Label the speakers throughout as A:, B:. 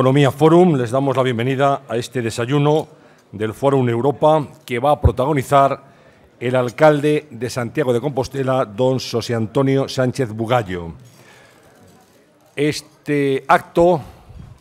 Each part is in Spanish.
A: Economía Forum, les damos la bienvenida a este desayuno del Fórum Europa que va a protagonizar el alcalde de Santiago de Compostela, don José Antonio Sánchez Bugallo. Este acto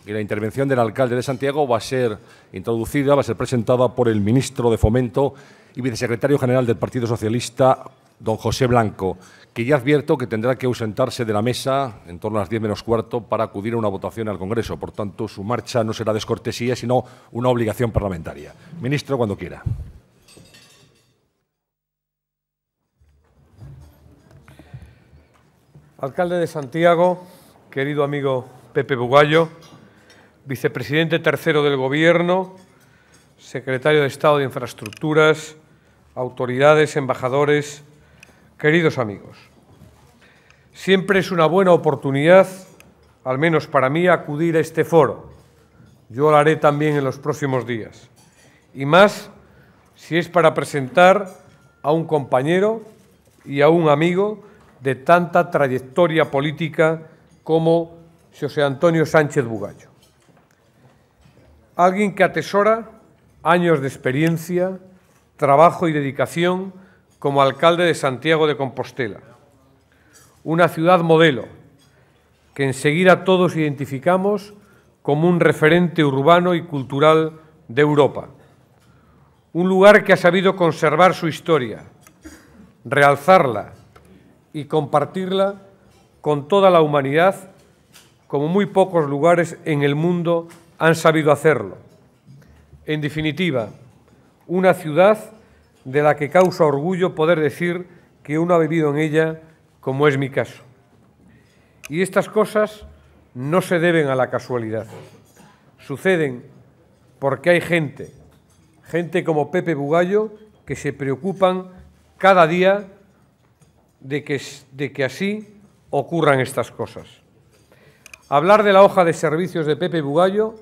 A: y la intervención del alcalde de Santiago va a ser introducida, va a ser presentada por el ministro de Fomento y vicesecretario general del Partido Socialista, don José Blanco, que ya advierto que tendrá que ausentarse de la mesa en torno a las 10 menos cuarto para acudir a una votación al Congreso. Por tanto, su marcha no será descortesía, sino una obligación parlamentaria. Ministro, cuando quiera.
B: Alcalde de Santiago, querido amigo Pepe Bugallo, vicepresidente tercero del Gobierno, secretario de Estado de Infraestructuras, autoridades, embajadores, queridos amigos. Siempre es una buena oportunidad, al menos para mí, acudir a este foro. Yo lo haré también en los próximos días. Y más si es para presentar a un compañero y a un amigo de tanta trayectoria política como José Antonio Sánchez Bugallo. Alguien que atesora años de experiencia, trabajo y dedicación como alcalde de Santiago de Compostela, una ciudad modelo que enseguida todos identificamos como un referente urbano y cultural de Europa, un lugar que ha sabido conservar su historia, realzarla y compartirla con toda la humanidad, como muy pocos lugares en el mundo han sabido hacerlo. En definitiva, una ciudad de la que causa orgullo poder decir que uno ha vivido en ella, como es mi caso. Y estas cosas no se deben a la casualidad. Suceden porque hay gente como Pepe Bugallo, que se preocupan cada día de que así ocurran estas cosas. Hablar de la hoja de servicios de Pepe Bugallo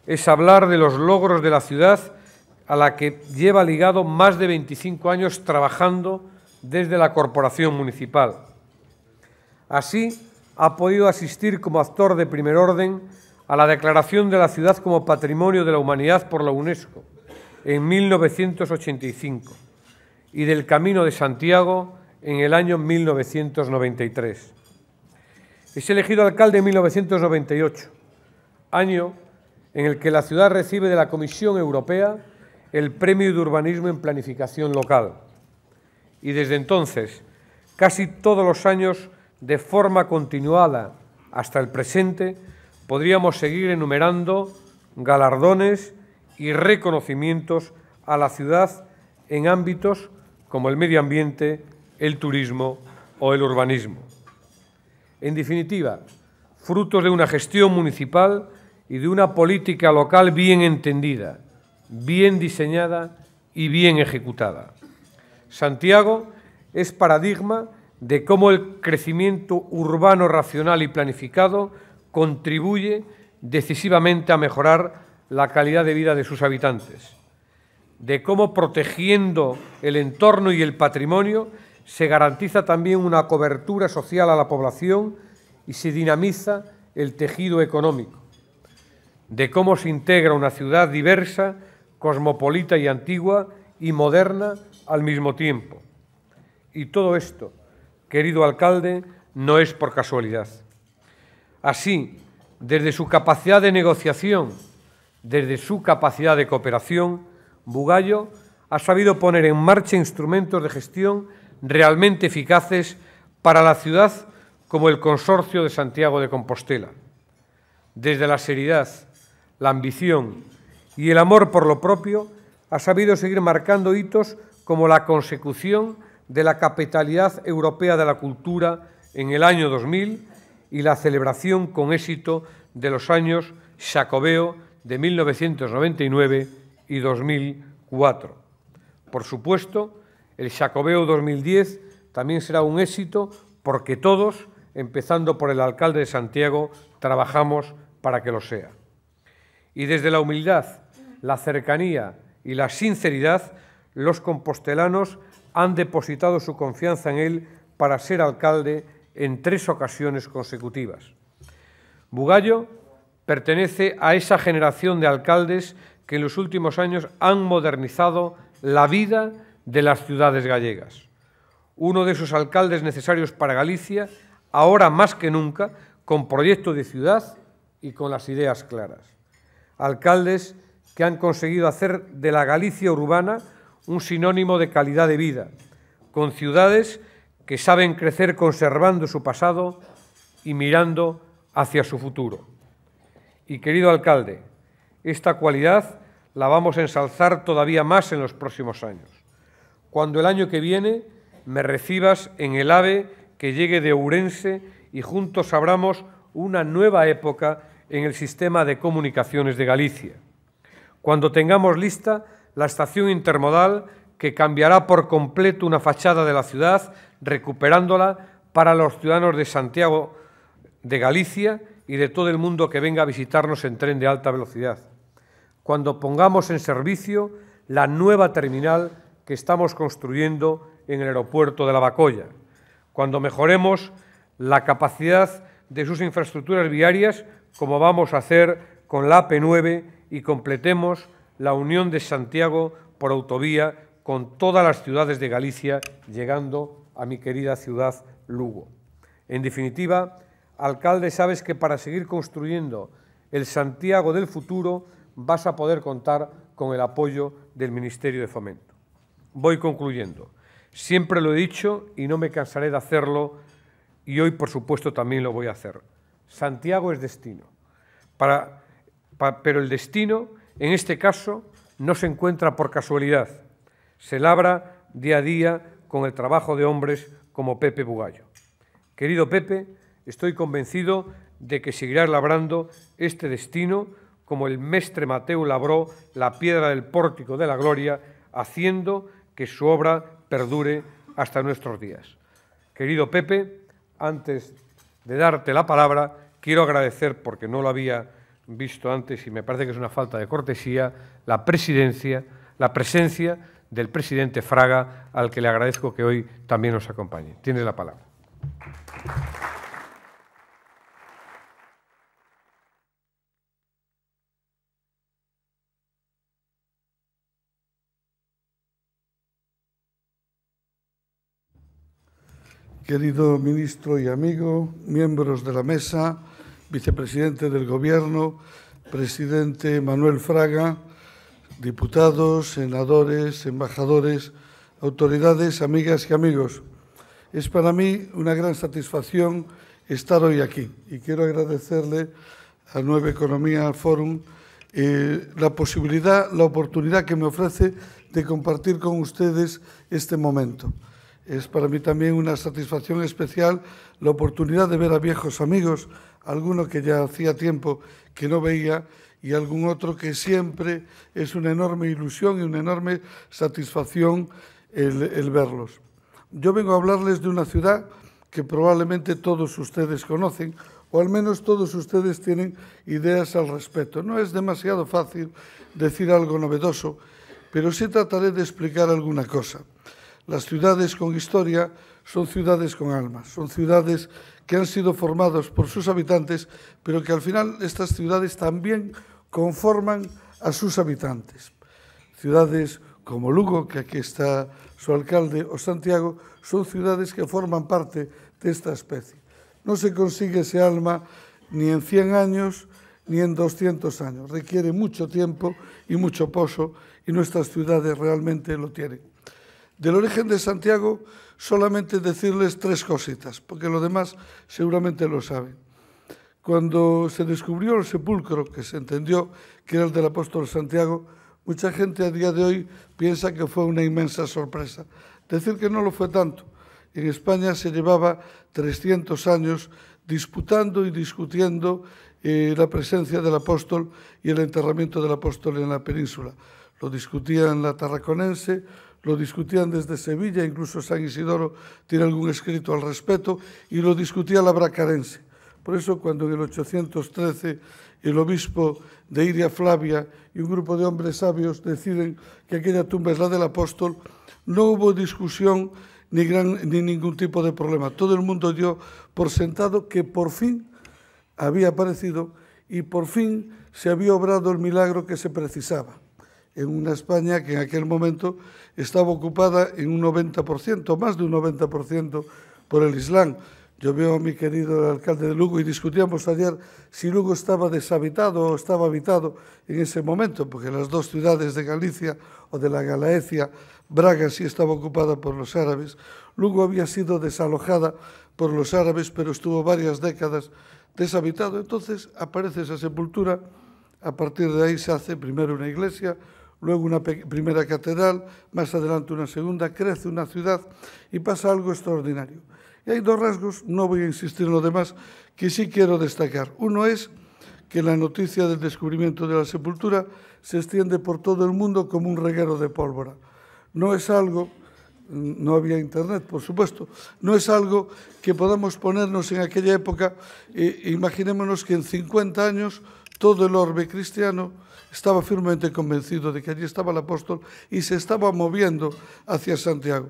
B: es hablar de los logros de la ciudad a la que lleva ligado más de 25 años trabajando desde la corporación municipal. Así, ha podido asistir como actor de primer orden a la declaración de la ciudad como Patrimonio de la Humanidad por la UNESCO en 1985 y del Camino de Santiago en el año 1993. Es elegido alcalde en 1998, año en el que la ciudad recibe de la Comisión Europea el Premio de Urbanismo en Planificación Local. Y desde entonces, casi todos los años, de forma continuada hasta el presente, podríamos seguir enumerando galardones y reconocimientos a la ciudad en ámbitos como el medio ambiente, el turismo o el urbanismo. En definitiva, frutos de una gestión municipal y de una política local bien entendida, bien diseñada y bien ejecutada. Santiago es paradigma de cómo el crecimiento urbano racional y planificado contribuye decisivamente a mejorar la calidad de vida de sus habitantes, de cómo protegiendo el entorno y el patrimonio se garantiza también una cobertura social a la población y se dinamiza el tejido económico, de cómo se integra una ciudad diversa, cosmopolita y antigua y moderna al mismo tiempo. Y todo esto, querido alcalde, no es por casualidad. Así, desde su capacidad de negociación, desde su capacidad de cooperación, Bugallo ha sabido poner en marcha instrumentos de gestión realmente eficaces para la ciudad como el Consorcio de Santiago de Compostela. Desde la seriedad, la ambición y el amor por lo propio, ha sabido seguir marcando hitos como la consecución de la Capitalidad Europea de la Cultura en el año 2000 y la celebración con éxito de los años Xacobeo de 1999 y 2004. Por supuesto, el Xacobeo 2010 también será un éxito porque todos, empezando por el alcalde de Santiago, trabajamos para que lo sea. Y desde la humildad, la cercanía y la sinceridad, los compostelanos han depositado su confianza en él para ser alcalde en 3 ocasiones consecutivas. Bugallo pertenece a esa generación de alcaldes que en los últimos años han modernizado la vida de las ciudades gallegas. Uno de esos alcaldes necesarios para Galicia, ahora más que nunca, con proyecto de ciudad y con las ideas claras. Alcaldes que han conseguido hacer de la Galicia urbana un sinónimo de calidad de vida, con ciudades que saben crecer conservando su pasado y mirando hacia su futuro. Y, querido alcalde, esta cualidad la vamos a ensalzar todavía más en los próximos años. Cuando el año que viene me recibas en el AVE que llegue de Ourense y juntos abramos una nueva época en el sistema de comunicaciones de Galicia. Cuando tengamos lista la estación intermodal que cambiará por completo una fachada de la ciudad, recuperándola para los ciudadanos de Santiago de Galicia y de todo el mundo que venga a visitarnos en tren de alta velocidad. Cuando pongamos en servicio la nueva terminal que estamos construyendo en el aeropuerto de Lavacolla. Cuando mejoremos la capacidad de sus infraestructuras viarias, como vamos a hacer con la AP9, y completemos la unión de Santiago por autovía con todas las ciudades de Galicia, llegando a mi querida ciudad Lugo. En definitiva, alcalde, sabes que para seguir construyendo el Santiago del futuro vas a poder contar con el apoyo del Ministerio de Fomento. Voy concluyendo. Siempre lo he dicho y no me cansaré de hacerlo, y hoy, por supuesto, también lo voy a hacer. Santiago es destino. Pero el destino, en este caso, no se encuentra por casualidad. Se labra día a día con el trabajo de hombres como Pepe Bugallo. Querido Pepe, estoy convencido de que seguirás labrando este destino como el mestre Mateu labró la piedra del pórtico de la gloria, haciendo que su obra perdure hasta nuestros días. Querido Pepe, antes de darte la palabra, quiero agradecer, porque no lo había visto antes y me parece que es una falta de cortesía, la presencia del presidente Fraga, al que le agradezco que hoy también nos acompañe. Tienes la palabra.
C: Querido ministro y amigo, miembros de la mesa, vicepresidente del Gobierno, presidente Manuel Fraga, diputados, senadores, embajadores, autoridades, amigas y amigos. Es para mí una gran satisfacción estar hoy aquí y quiero agradecerle a Nueva Economía Forum la oportunidad que me ofrece de compartir con ustedes este momento. Es para mí también una satisfacción especial la oportunidad de ver a viejos amigos, alguno que ya hacía tiempo que no veía y algún otro que siempre es una enorme ilusión y una enorme satisfacción el verlos. Yo vengo a hablarles de una ciudad que probablemente todos ustedes conocen, o al menos todos ustedes tienen ideas al respecto. No es demasiado fácil decir algo novedoso, pero sí trataré de explicar alguna cosa. Las ciudades con historia son ciudades con alma, son ciudades que han sido formadas por sus habitantes, pero que al final estas ciudades también conforman a sus habitantes. Ciudades como Lugo, que aquí está su alcalde, o Santiago, son ciudades que forman parte de esta especie. No se consigue ese alma ni en 100 años ni en 200 años. Requiere mucho tiempo y mucho pozo, y nuestras ciudades realmente lo tienen. Del origen de Santiago, solamente decirles 3 cositas, porque lo demás seguramente lo saben. Cuando se descubrió el sepulcro, que se entendió que era el del apóstol Santiago, mucha gente a día de hoy piensa que fue una inmensa sorpresa. Decir que no lo fue tanto. En España se llevaba 300 años disputando y discutiendo la presencia del apóstol y el enterramiento del apóstol en la península. Lo discutían la tarraconense, lo discutían desde Sevilla, incluso San Isidoro tiene algún escrito al respecto, y lo discutía la bracarense. Por eso, cuando en el 813 el obispo de Iria Flavia y un grupo de hombres sabios deciden que aquella tumba es la del apóstol, no hubo discusión ni ningún tipo de problema. Todo el mundo dio por sentado que por fin había aparecido y por fin se había obrado el milagro que se precisaba en una España que en aquel momento estaba ocupada en un 90%, más de un 90% por el Islam. Yo veo a mi querido alcalde de Lugo y discutíamos ayer si Lugo estaba deshabitado o estaba habitado en ese momento, porque las dos ciudades de Galicia o de la Galaecia, Braga sí estaba ocupada por los árabes. Lugo había sido desalojada por los árabes, pero estuvo varias décadas deshabitado. Entonces aparece esa sepultura, a partir de ahí se hace primero una iglesia, luego una primera catedral, más adelante una segunda, crece una ciudad y pasa algo extraordinario. Y hay dos rasgos, no voy a insistir en lo demás, que sí quiero destacar. Uno es que la noticia del descubrimiento de la sepultura se extiende por todo el mundo como un reguero de pólvora. No es algo, no había internet, por supuesto, no es algo que podamos ponernos en aquella época. Imaginémonos que en 50 años todo el orbe cristiano estaba firmemente convencido de que allí estaba el apóstol y se estaba moviendo hacia Santiago.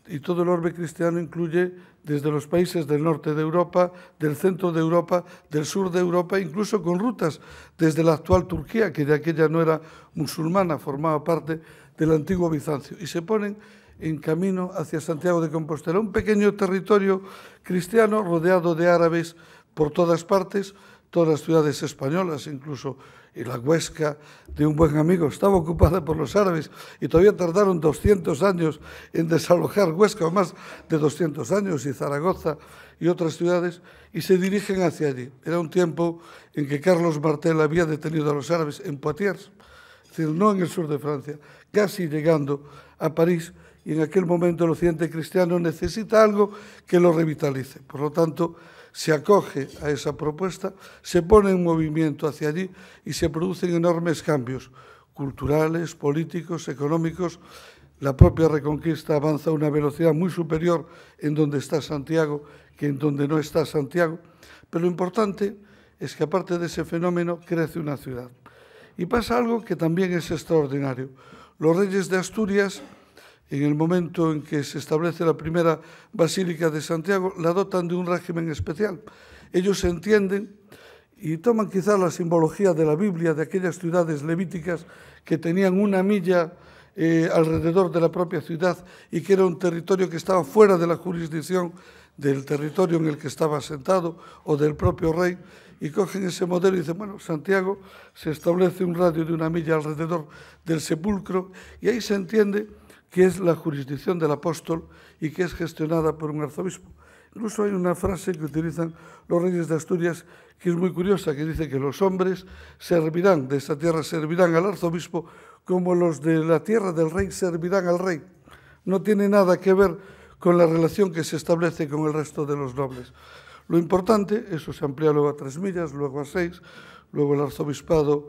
C: Y todo el orbe cristiano incluye desde los países del norte de Europa, del centro de Europa, del sur de Europa, incluso con rutas desde la actual Turquía, que de aquella no era musulmana, formaba parte del antiguo Bizancio, y se ponen en camino hacia Santiago de Compostela, un pequeño territorio cristiano rodeado de árabes por todas partes. Todas las ciudades españolas, incluso la Huesca de un buen amigo, estaba ocupada por los árabes y todavía tardaron 200 años en desalojar Huesca, o más de 200 años, y Zaragoza y otras ciudades, y se dirigen hacia allí. Era un tiempo en que Carlos Martel había detenido a los árabes en Poitiers, es decir, no en el sur de Francia, casi llegando a París, y en aquel momento el occidente cristiano necesita algo que lo revitalice. Por lo tanto, se acoge a esa propuesta, se pone en movimiento hacia allí y se producen enormes cambios culturales, políticos, económicos. La propia Reconquista avanza a una velocidad muy superior en donde está Santiago que en donde no está Santiago. Pero lo importante es que aparte de ese fenómeno crece una ciudad. Y pasa algo que también es extraordinario. Los reyes de Asturias, en el momento en que se establece la primera Basílica de Santiago, la dotan de un régimen especial. Ellos entienden y toman quizá la simbología de la Biblia, de aquellas ciudades levíticas que tenían una milla alrededor de la propia ciudad y que era un territorio que estaba fuera de la jurisdicción del territorio en el que estaba asentado o del propio rey, y cogen ese modelo y dicen, bueno, Santiago se establece un radio de una milla alrededor del sepulcro y ahí se entiende que es la jurisdicción del apóstol y que es gestionada por un arzobispo. Incluso hay una frase que utilizan los reyes de Asturias que es muy curiosa, que dice que los hombres servirán, de esta tierra servirán al arzobispo como los de la tierra del rey servirán al rey. No tiene nada que ver con la relación que se establece con el resto de los nobles. Lo importante, eso se amplía luego a 3 millas, luego a 6, luego el arzobispado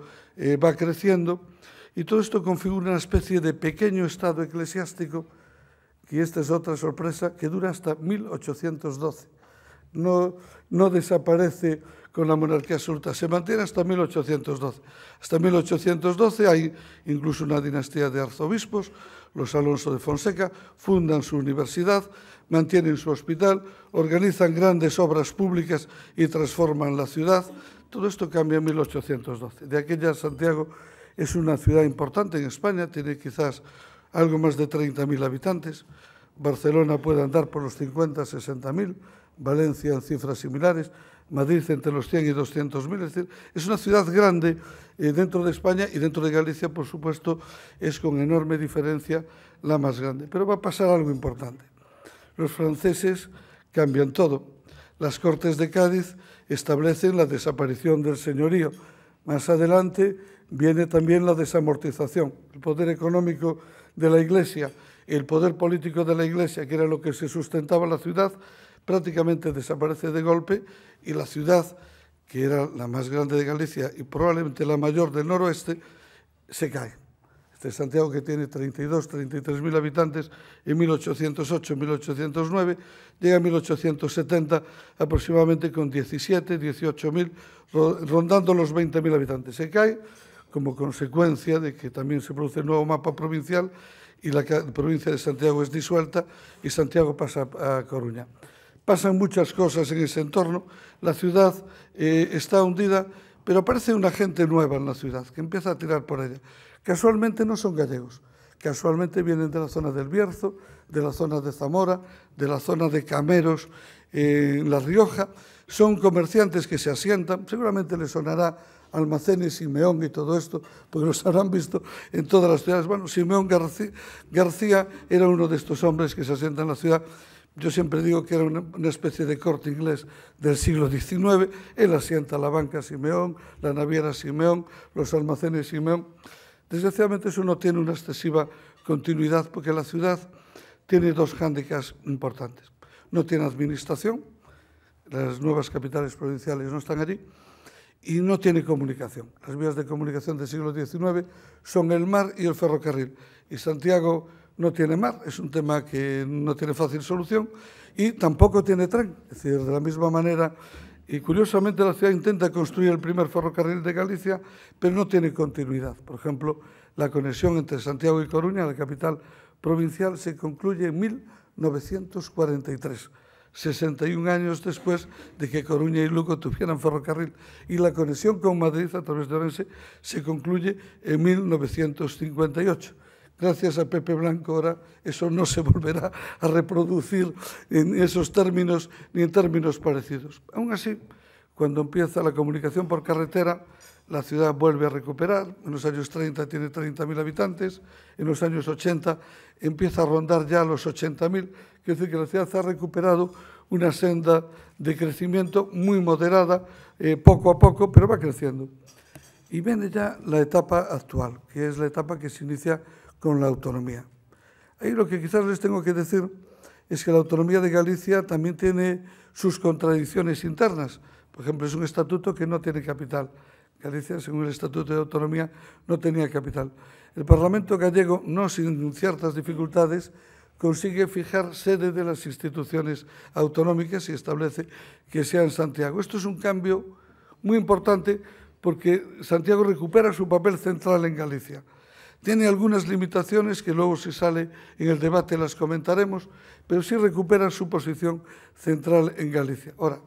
C: va creciendo, y todo esto configura una especie de pequeño estado eclesiástico, y esta es otra sorpresa, que dura hasta 1812. No desaparece con la monarquía absoluta, se mantiene hasta 1812. Hasta 1812 hay incluso una dinastía de arzobispos, los Alonso de Fonseca, fundan su universidad, mantienen su hospital, organizan grandes obras públicas y transforman la ciudad. Todo esto cambia en 1812. De aquella Santiago es una ciudad importante en España, tiene quizás algo más de 30.000 habitantes. Barcelona puede andar por los 50, 60.000, Valencia en cifras similares, Madrid entre los 100 y 200.000. Es decir, es una ciudad grande dentro de España, y dentro de Galicia, por supuesto, es con enorme diferencia la más grande. Pero va a pasar algo importante. Los franceses cambian todo. Las Cortes de Cádiz establecen la desaparición del señorío. Más adelante viene también la desamortización. El poder económico de la Iglesia, el poder político de la Iglesia, que era lo que se sustentaba la ciudad, prácticamente desaparece de golpe, y la ciudad, que era la más grande de Galicia y probablemente la mayor del noroeste, se cae. Este Santiago, que tiene 32, 33.000 habitantes en 1808, 1809, llega a 1870 aproximadamente con 17, 18.000, rondando los 20.000 habitantes. Se cae como consecuencia de que también se produce el nuevo mapa provincial y la provincia de Santiago es disuelta y Santiago pasa a Coruña. Pasan muchas cosas en ese entorno. La ciudad está hundida, pero aparece una gente nueva en la ciudad que empieza a tirar por ella. Casualmente no son gallegos, casualmente vienen de la zona del Bierzo, de la zona de Zamora, de la zona de Cameros, en La Rioja. Son comerciantes que se asientan, seguramente les sonará Almacenes, Simeón y todo esto, porque los habrán visto en todas las ciudades. Bueno, Simeón García era uno de estos hombres que se asientan en la ciudad. Yo siempre digo que era una especie de Corte Inglés del siglo XIX. Él asienta la banca Simeón, la naviera Simeón, los almacenes Simeón. Desgraciadamente eso no tiene una excesiva continuidad porque la ciudad tiene dos hándicaps importantes. No tiene administración, las nuevas capitales provinciales no están allí, y no tiene comunicación. Las vías de comunicación del siglo XIX son el mar y el ferrocarril. Y Santiago no tiene mar, es un tema que no tiene fácil solución, y tampoco tiene tren. Es decir, de la misma manera, y curiosamente la ciudad intenta construir el primer ferrocarril de Galicia, pero no tiene continuidad. Por ejemplo, la conexión entre Santiago y Coruña, la capital provincial, se concluye en 1943. 61 años después de que Coruña y Lugo tuvieran ferrocarril, y la conexión con Madrid a través de Orense se concluye en 1958. Gracias a Pepe Blanco ahora eso no se volverá a reproducir en esos términos ni en términos parecidos. Aún así, cuando empieza la comunicación por carretera, la ciudad vuelve a recuperar. En los años 30 tiene 30.000 habitantes, en los años 80 empieza a rondar ya los 80.000, quiere decir que la ciudad ha recuperado una senda de crecimiento muy moderada, poco a poco, pero va creciendo. Y viene ya la etapa actual, que es la etapa que se inicia con la autonomía. Ahí lo que quizás les tengo que decir es que la autonomía de Galicia también tiene sus contradicciones internas. Por ejemplo, es un estatuto que no tiene capital. Galicia, según el Estatuto de Autonomía, no tenía capital. El Parlamento gallego, no sin ciertas dificultades, consigue fijar sede de las instituciones autonómicas y establece que sea en Santiago. Esto es un cambio muy importante porque Santiago recupera su papel central en Galicia. Tiene algunas limitaciones que luego, si sale en el debate, las comentaremos, pero sí recupera su posición central en Galicia. Ahora,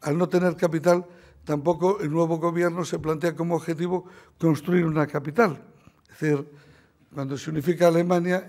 C: al no tener capital, tampoco el nuevo gobierno se plantea como objetivo construir una capital. Es decir, cuando se unifica Alemania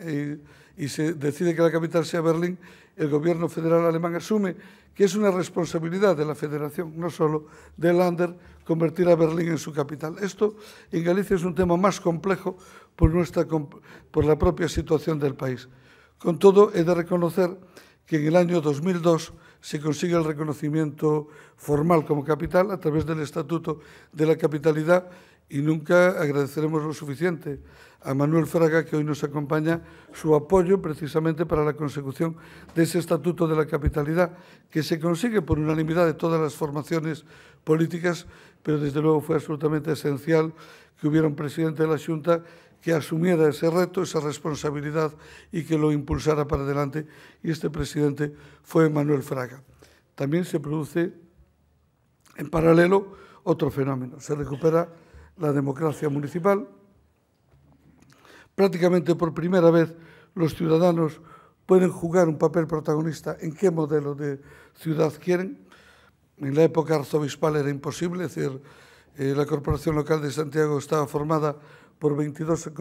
C: y se decide que la capital sea Berlín, el gobierno federal alemán asume que es una responsabilidad de la federación, no solo del Länder, convertir a Berlín en su capital. Esto en Galicia es un tema más complejo por la propia situación del país. Con todo, he de reconocer que en el año 2002 se consigue el reconocimiento formal como capital a través del Estatuto de la Capitalidad, y nunca agradeceremos lo suficiente a Manuel Fraga, que hoy nos acompaña, su apoyo precisamente para la consecución de ese Estatuto de la Capitalidad, que se consigue por unanimidad de todas las formaciones políticas, pero desde luego fue absolutamente esencial que hubiera un presidente de la Xunta que asumiera ese reto, esa responsabilidad y que lo impulsara para adelante, y este presidente fue Manuel Fraga. También se produce en paralelo otro fenómeno, se recupera la democracia municipal. Prácticamente por primera vez los ciudadanos pueden jugar un papel protagonista en qué modelo de ciudad quieren. En la época arzobispal era imposible, es decir, la Corporación Local de Santiago estaba formada por 22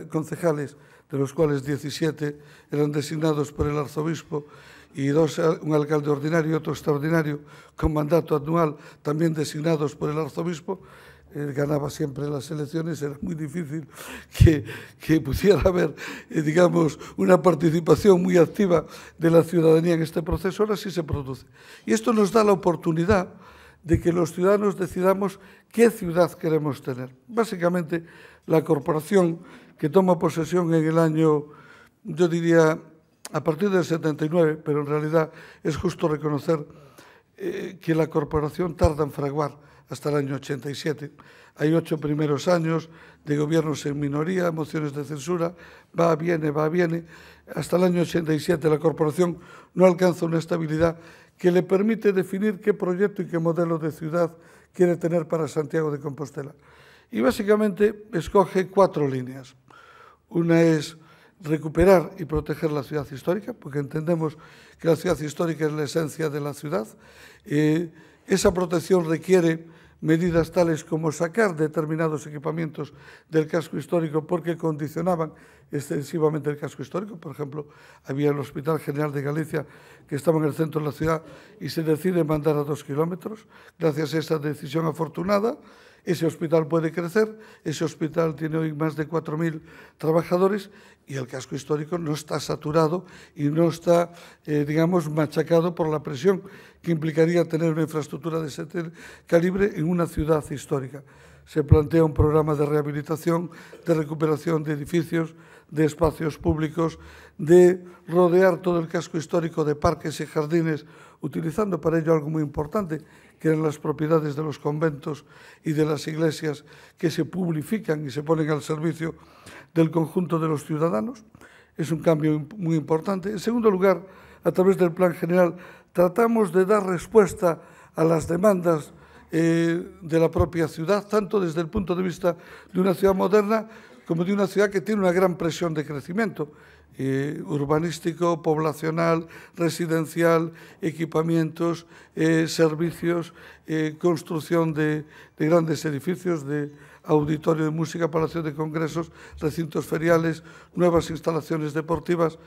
C: concejales, de los cuales 17 eran designados por el arzobispo y un alcalde ordinario y otro extraordinario con mandato anual, también designados por el arzobispo. Ganaba siempre las elecciones, era muy difícil que pudiera haber, digamos, una participación muy activa de la ciudadanía en este proceso. Ahora sí se produce. Y esto nos da la oportunidad de que los ciudadanos decidamos qué ciudad queremos tener. Básicamente, la corporación que toma posesión en el año, yo diría, a partir del 79, pero en realidad es justo reconocer que la corporación tarda en fraguar hasta el año 87. Hay 8 primeros años de gobiernos en minoría, mociones de censura, va, viene, hasta el año 87 la corporación no alcanza una estabilidad que le permite definir qué proyecto y qué modelo de ciudad quiere tener para Santiago de Compostela. Y básicamente escoge 4 líneas. Una es recuperar y proteger la ciudad histórica, porque entendemos que la ciudad histórica es la esencia de la ciudad. Esa protección requiere medidas tales como sacar determinados equipamientos del casco histórico porque condicionaban excesivamente el casco histórico. Por ejemplo, había el Hospital General de Galicia que estaba en el centro de la ciudad y se decide mandar a 2 kilómetros. Gracias a esa decisión afortunada, ese hospital puede crecer, ese hospital tiene hoy más de 4.000 trabajadores y el casco histórico no está saturado y no está, digamos, machacado por la presión que implicaría tener una infraestructura de ese calibre en una ciudad histórica. Se plantea un programa de rehabilitación, de recuperación de edificios, de espacios públicos, de rodear todo el casco histórico de parques y jardines, utilizando para ello algo muy importante, que eran las propiedades de los conventos y de las iglesias que se publifican y se ponen al servicio del conjunto de los ciudadanos. Es un cambio muy importante. En segundo lugar, a través del Plan General, tratamos de dar respuesta a las demandas de la propia ciudad, tanto desde el punto de vista de una ciudad moderna como de una ciudad que tiene una gran presión de crecimiento urbanístico, poblacional, residencial, equipamientos, servicios, construcción de grandes edificios, de auditorio de música, palacio de congresos, recintos feriales, nuevas instalaciones deportivas.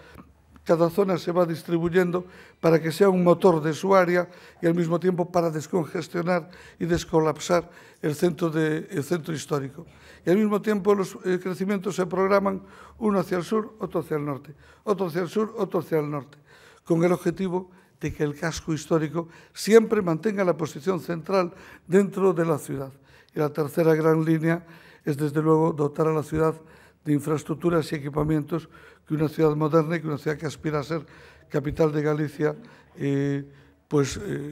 C: Cada zona se va distribuyendo para que sea un motor de su área y al mismo tiempo para descongestionar y descolapsar el centro histórico. Y al mismo tiempo los crecimientos se programan uno hacia el sur, otro hacia el norte, otro hacia el sur, otro hacia el norte, con el objetivo de que el casco histórico siempre mantenga la posición central dentro de la ciudad. Y la tercera gran línea es, desde luego, dotar a la ciudad de infraestructuras y equipamientos que una ciudad moderna y que una ciudad que aspira a ser capital de Galicia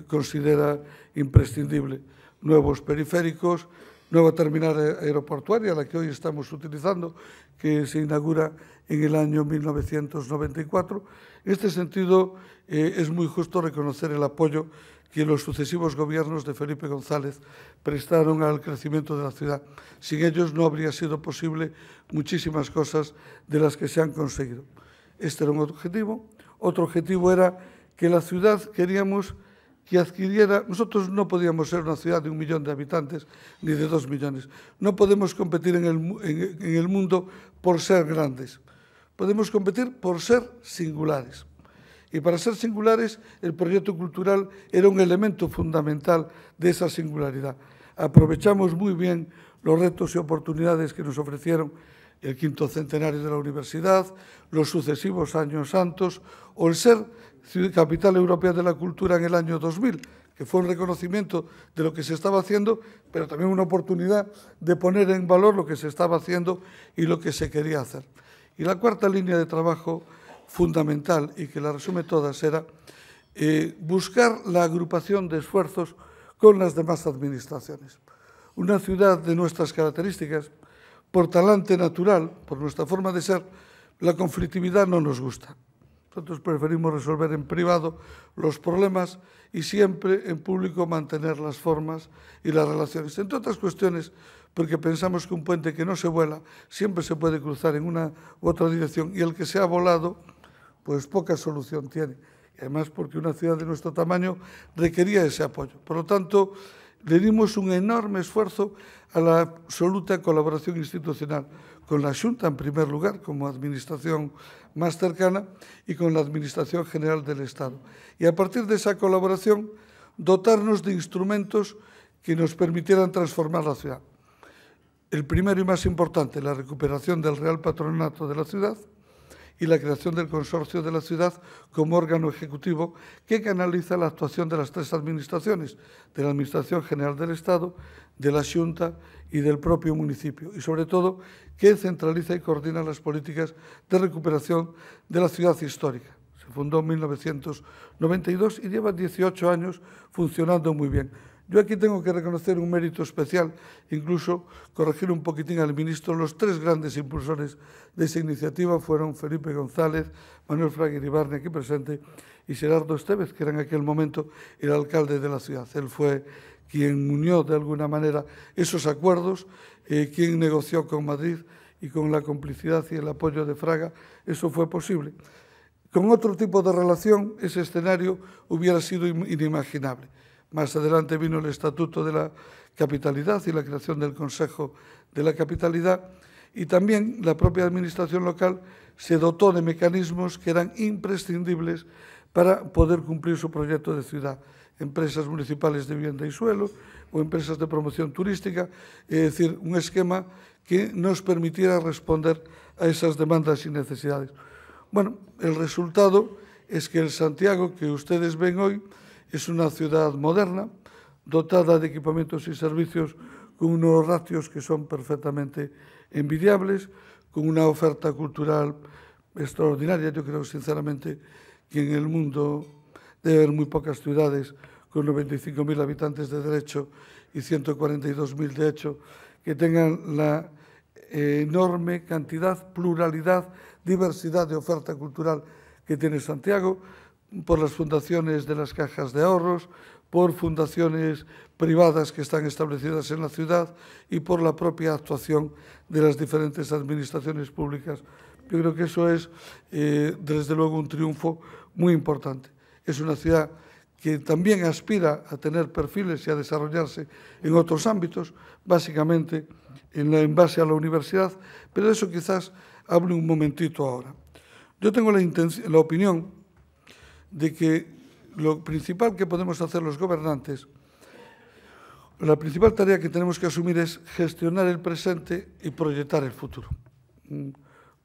C: considera imprescindible. Nuevos periféricos, nueva terminal aeroportuaria, la que hoy estamos utilizando, que se inaugura en el año 1994. En este sentido, es muy justo reconocer el apoyo que los sucesivos gobiernos de Felipe González prestaron al crecimiento de la ciudad. Sin ellos no habría sido posible muchísimas cosas de las que se han conseguido. Este era un objetivo. Otro objetivo era que la ciudad queríamos que adquiriera. Nosotros no podíamos ser una ciudad de 1 millón de habitantes ni de 2 millones. No podemos competir en el mundo por ser grandes. Podemos competir por ser singulares. Y para ser singulares, el proyecto cultural era un elemento fundamental de esa singularidad. Aprovechamos muy bien los retos y oportunidades que nos ofrecieron el 5º centenario de la universidad, los sucesivos años santos o el ser capital europea de la cultura en el año 2000, que fue un reconocimiento de lo que se estaba haciendo, pero también una oportunidad de poner en valor lo que se estaba haciendo y lo que se quería hacer. Y la cuarta línea de trabajo fundamental, y que la resume todas, era buscar la agrupación de esfuerzos con las demás administraciones. Una ciudad de nuestras características, por talante natural, por nuestra forma de ser, la conflictividad no nos gusta. Nosotros preferimos resolver en privado los problemas y siempre en público mantener las formas y las relaciones. Entre otras cuestiones, porque pensamos que un puente que no se vuela siempre se puede cruzar en una u otra dirección y el que se ha volado, pues poca solución tiene. Y además porque una ciudad de nuestro tamaño requería ese apoyo. Por lo tanto, le dimos un enorme esfuerzo a la absoluta colaboración institucional con la Xunta, en primer lugar, como administración más cercana, y con la Administración General del Estado. Y a partir de esa colaboración, dotarnos de instrumentos que nos permitieran transformar la ciudad. El primero y más importante, la recuperación del Real Patronato de la ciudad y la creación del Consorcio de la Ciudad como órgano ejecutivo que canaliza la actuación de las 3 administraciones, de la Administración General del Estado, de la Xunta y del propio municipio, y sobre todo que centraliza y coordina las políticas de recuperación de la ciudad histórica. Se fundó en 1992 y lleva 18 años funcionando muy bien. Yo aquí tengo que reconocer un mérito especial, incluso corregir un poquitín al ministro. Los 3 grandes impulsores de esa iniciativa fueron Felipe González, Manuel Fraga Iribarne, aquí presente, y Xerardo Estévez, que era en aquel momento el alcalde de la ciudad. Él fue quien unió de alguna manera esos acuerdos, quien negoció con Madrid y con la complicidad y el apoyo de Fraga, eso fue posible. Con otro tipo de relación, ese escenario hubiera sido inimaginable. Más adelante vino el Estatuto de la Capitalidad y la creación del Consejo de la Capitalidad, y también la propia administración local se dotó de mecanismos que eran imprescindibles para poder cumplir su proyecto de ciudad. Empresas municipales de vivienda y suelo o empresas de promoción turística, es decir, un esquema que nos permitiera responder a esas demandas y necesidades. Bueno, el resultado es que el Santiago que ustedes ven hoy es una ciudad moderna, dotada de equipamientos y servicios con unos ratios que son perfectamente envidiables, con una oferta cultural extraordinaria. Yo creo sinceramente que en el mundo debe haber muy pocas ciudades con 95.000 habitantes de derecho y 142.000 de hecho que tengan la enorme cantidad, pluralidad, diversidad de oferta cultural que tiene Santiago, por las fundaciones de las cajas de ahorros, por fundaciones privadas que están establecidas en la ciudad y por la propia actuación de las diferentes administraciones públicas. Yo creo que eso es, desde luego, un triunfo muy importante. Es una ciudad que también aspira a tener perfiles y a desarrollarse en otros ámbitos, básicamente en base a la universidad, pero de eso quizás hable un momentito ahora. Yo tengo la opinión de que lo principal que podemos hacer los gobernantes, la principal tarea que tenemos que asumir es gestionar el presente y proyectar el futuro.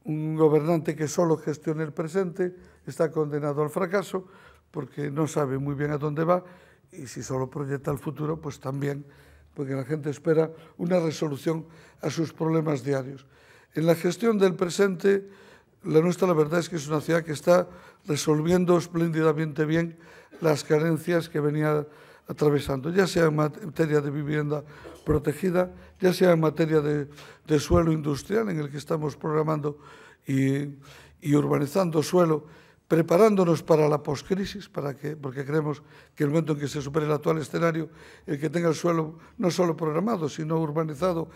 C: Un gobernante que solo gestione el presente está condenado al fracaso porque no sabe muy bien a dónde va, y si solo proyecta el futuro, pues también, porque la gente espera una resolución a sus problemas diarios. En la gestión del presente, la nuestra, la verdad es que es una ciudad que está resolviendo espléndidamente bien las carencias que venía atravesando, ya sea en materia de vivienda protegida, ya sea en materia de suelo industrial, en el que estamos programando y urbanizando suelo, preparándonos para la poscrisis, porque creemos que el momento en que se supere el actual escenario, el que tenga el suelo no solo programado, sino urbanizado,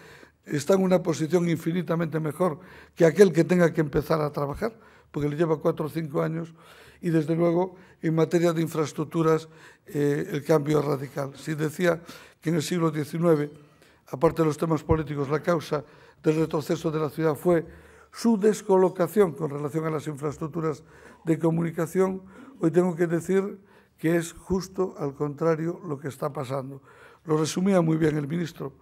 C: está en una posición infinitamente mejor que aquel que tenga que empezar a trabajar, porque le lleva 4 o 5 años, y desde luego en materia de infraestructuras el cambio es radical. Si decía que en el siglo XIX, aparte de los temas políticos, la causa del retroceso de la ciudad fue su descolocación con relación a las infraestructuras de comunicación, hoy tengo que decir que es justo al contrario lo que está pasando. Lo resumía muy bien el ministro.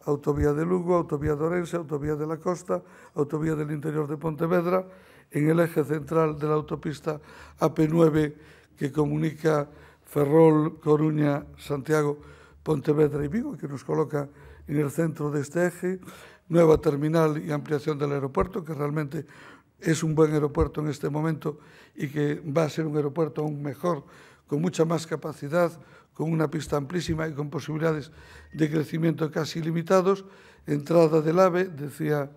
C: Autovía de Lugo, autovía de Orense, autovía de la Costa, autovía del interior de Pontevedra, en el eje central de la autopista AP9 que comunica Ferrol, Coruña, Santiago, Pontevedra y Vigo, que nos coloca en el centro de este eje, nueva terminal y ampliación del aeropuerto, que realmente es un buen aeropuerto en este momento y que va a ser un aeropuerto aún mejor, con mucha más capacidad, con una pista amplísima y con posibilidades de crecimiento casi ilimitados. Entrada del AVE, decía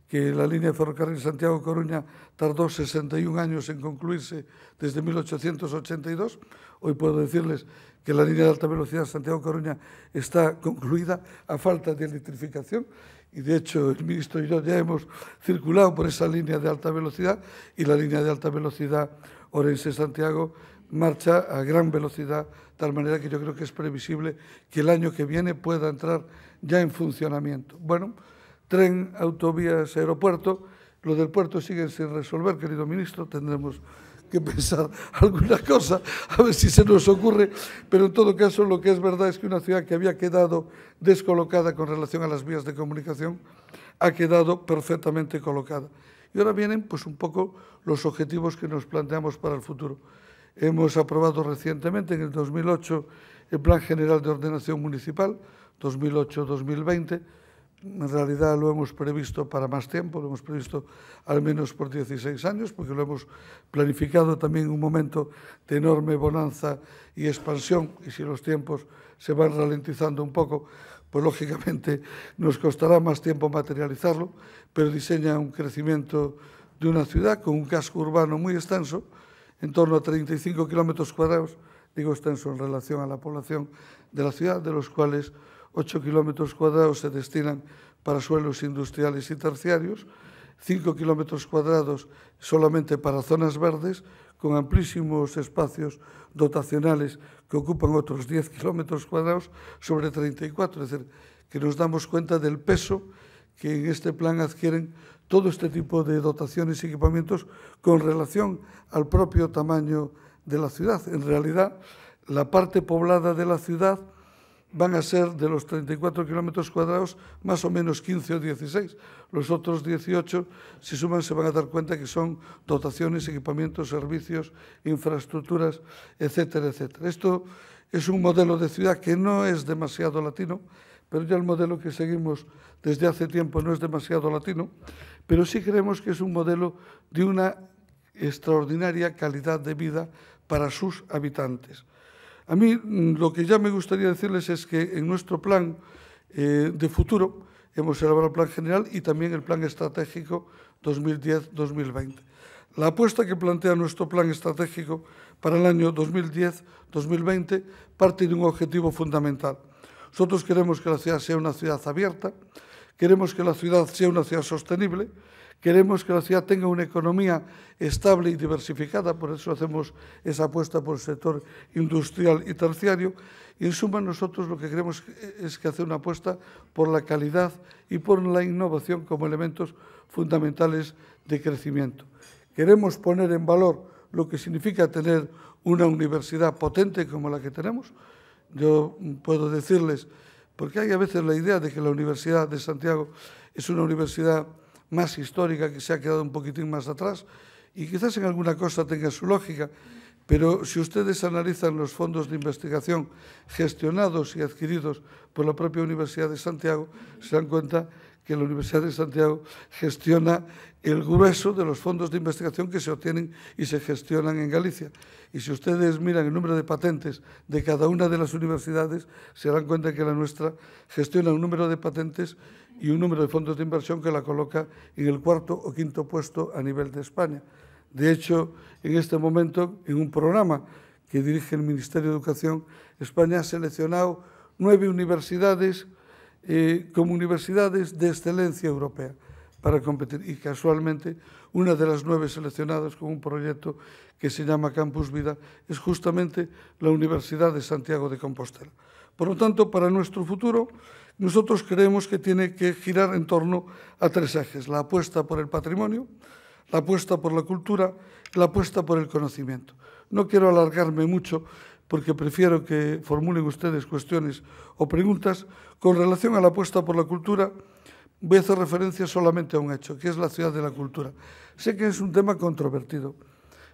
C: que la línea de ferrocarril Santiago-Coruña tardó 61 años en concluirse desde 1882. Hoy puedo decirles que la línea de alta velocidad Santiago-Coruña está concluida a falta de electrificación, y de hecho el ministro y yo ya hemos circulado por esa línea de alta velocidad, y la línea de alta velocidad Orense-Santiago marcha a gran velocidad, de tal manera que yo creo que es previsible que el año que viene pueda entrar ya en funcionamiento. Bueno, tren, autovías, aeropuerto. Lo del puerto sigue sin resolver, querido ministro. Tendremos que pensar alguna cosa, a ver si se nos ocurre. Pero en todo caso, lo que es verdad es que una ciudad que había quedado descolocada con relación a las vías de comunicación ha quedado perfectamente colocada. Y ahora vienen pues un poco los objetivos que nos planteamos para el futuro. Hemos aprobado recientemente, en el 2008, el Plan General de Ordenación Municipal, 2008-2020. En realidad lo hemos previsto para más tiempo, lo hemos previsto al menos por 16 años, porque lo hemos planificado también en un momento de enorme bonanza y expansión, y si los tiempos se van ralentizando un poco, pues lógicamente nos costará más tiempo materializarlo, pero diseña un crecimiento de una ciudad con un casco urbano muy extenso, en torno a 35 kilómetros cuadrados, digo extenso en relación a la población de la ciudad, de los cuales 8 kilómetros cuadrados se destinan para suelos industriales y terciarios, 5 kilómetros cuadrados solamente para zonas verdes, con amplísimos espacios dotacionales que ocupan otros 10 kilómetros cuadrados sobre 34. Es decir, que nos damos cuenta del peso que en este plan adquieren todo este tipo de dotaciones y equipamientos con relación al propio tamaño de la ciudad. En realidad, la parte poblada de la ciudad van a ser, de los 34 kilómetros cuadrados, más o menos 15 o 16. Los otros 18, si suman, se van a dar cuenta que son dotaciones, equipamientos, servicios, infraestructuras, etcétera, etcétera. Esto es un modelo de ciudad que no es demasiado latino, pero ya el modelo que seguimos desde hace tiempo no es demasiado latino, pero sí creemos que es un modelo de una extraordinaria calidad de vida para sus habitantes. A mí lo que ya me gustaría decirles es que en nuestro plan de futuro hemos elaborado el plan general y también el plan estratégico 2010-2020. La apuesta que plantea nuestro plan estratégico para el año 2010-2020 parte de un objetivo fundamental. Nosotros queremos que la ciudad sea una ciudad abierta, queremos que la ciudad sea una ciudad sostenible, queremos que la ciudad tenga una economía estable y diversificada, por eso hacemos esa apuesta por el sector industrial y terciario. Y en suma, nosotros lo que queremos es que hacer una apuesta por la calidad y por la innovación como elementos fundamentales de crecimiento. Queremos poner en valor lo que significa tener una universidad potente como la que tenemos. Yo puedo decirles, porque hay a veces la idea de que la Universidad de Santiago es una universidad más histórica que se ha quedado un poquitín más atrás y quizás en alguna cosa tenga su lógica, pero si ustedes analizan los fondos de investigación gestionados y adquiridos por la propia Universidad de Santiago, se dan cuenta que la Universidad de Santiago gestiona el grueso de los fondos de investigación que se obtienen y se gestionan en Galicia. Y si ustedes miran el número de patentes de cada una de las universidades, se dan cuenta que la nuestra gestiona un número de patentes y un número de fondos de inversión que la coloca en el 4º o 5º puesto a nivel de España. De hecho, en este momento, en un programa que dirige el Ministerio de Educación, España ha seleccionado 9 universidades como universidades de excelencia europea para competir. Y casualmente, una de las 9 seleccionadas con un proyecto que se llama Campus Vida es justamente la Universidad de Santiago de Compostela. Por lo tanto, para nuestro futuro, nosotros creemos que tiene que girar en torno a 3 ejes: la apuesta por el patrimonio, la apuesta por la cultura y la apuesta por el conocimiento. No quiero alargarme mucho porque prefiero que formulen ustedes cuestiones o preguntas. Con relación a la apuesta por la cultura, voy a hacer referencia solamente a un hecho, que es la Ciudad de la Cultura. Sé que es un tema controvertido,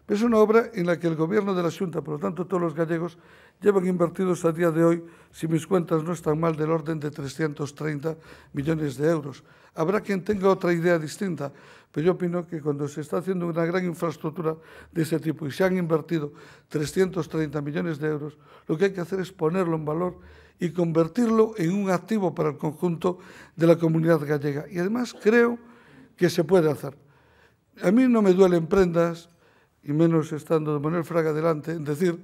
C: pero es una obra en la que el Gobierno de la Xunta, por lo tanto todos los gallegos, llevan invertidos a día de hoy, si mis cuentas no están mal, del orden de 330 millones de euros. Habrá quien tenga otra idea distinta, pero yo opino que cuando se está haciendo una gran infraestructura de ese tipo y se han invertido 330 millones de euros, lo que hay que hacer es ponerlo en valor y convertirlo en un activo para el conjunto de la comunidad gallega. Y además creo que se puede hacer. A mí no me duelen prendas, y menos estando de Manuel Fraga delante, en decir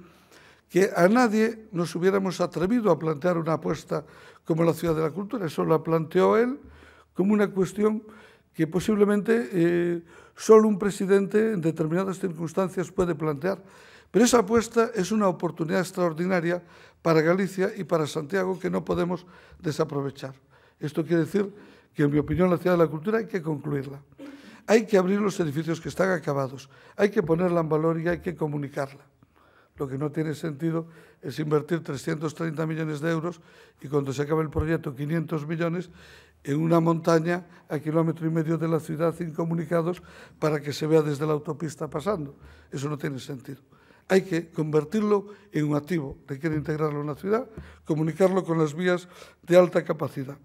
C: que a nadie nos hubiéramos atrevido a plantear una apuesta como la Ciudad de la Cultura. Eso la planteó él como una cuestión que posiblemente solo un presidente en determinadas circunstancias puede plantear. Pero esa apuesta es una oportunidad extraordinaria para Galicia y para Santiago que no podemos desaprovechar. Esto quiere decir que, en mi opinión, la Ciudad de la Cultura hay que concluirla. Hay que abrir los edificios que están acabados, hay que ponerla en valor y hay que comunicarla. Lo que no tiene sentido es invertir 330 millones de euros y cuando se acabe el proyecto 500 millones en una montaña a 1,5 kilómetros de la ciudad incomunicados para que se vea desde la autopista pasando. Eso no tiene sentido. Hay que convertirlo en un activo. Requiere integrarlo en la ciudad, comunicarlo con las vías de alta capacidad.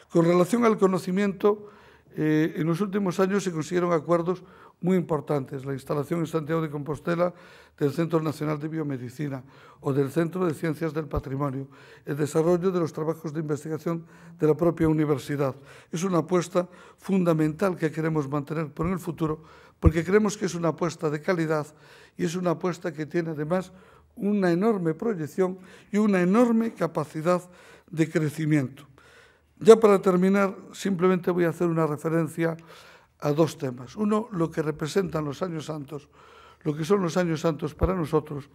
C: Con relación al conocimiento, en los últimos años se consiguieron acuerdos muy importantes. La instalación en Santiago de Compostela del Centro Nacional de Biomedicina o del Centro de Ciencias del Patrimonio, el desarrollo de los trabajos de investigación de la propia universidad. Es una apuesta fundamental que queremos mantener por el futuro, porque creemos que es una apuesta de calidad y es una apuesta que tiene además una enorme proyección y una enorme capacidad de crecimiento. Ya para terminar, simplemente voy a hacer una referencia a dos temas. Uno, lo que representan los años santos, lo que son los años santos para nosotros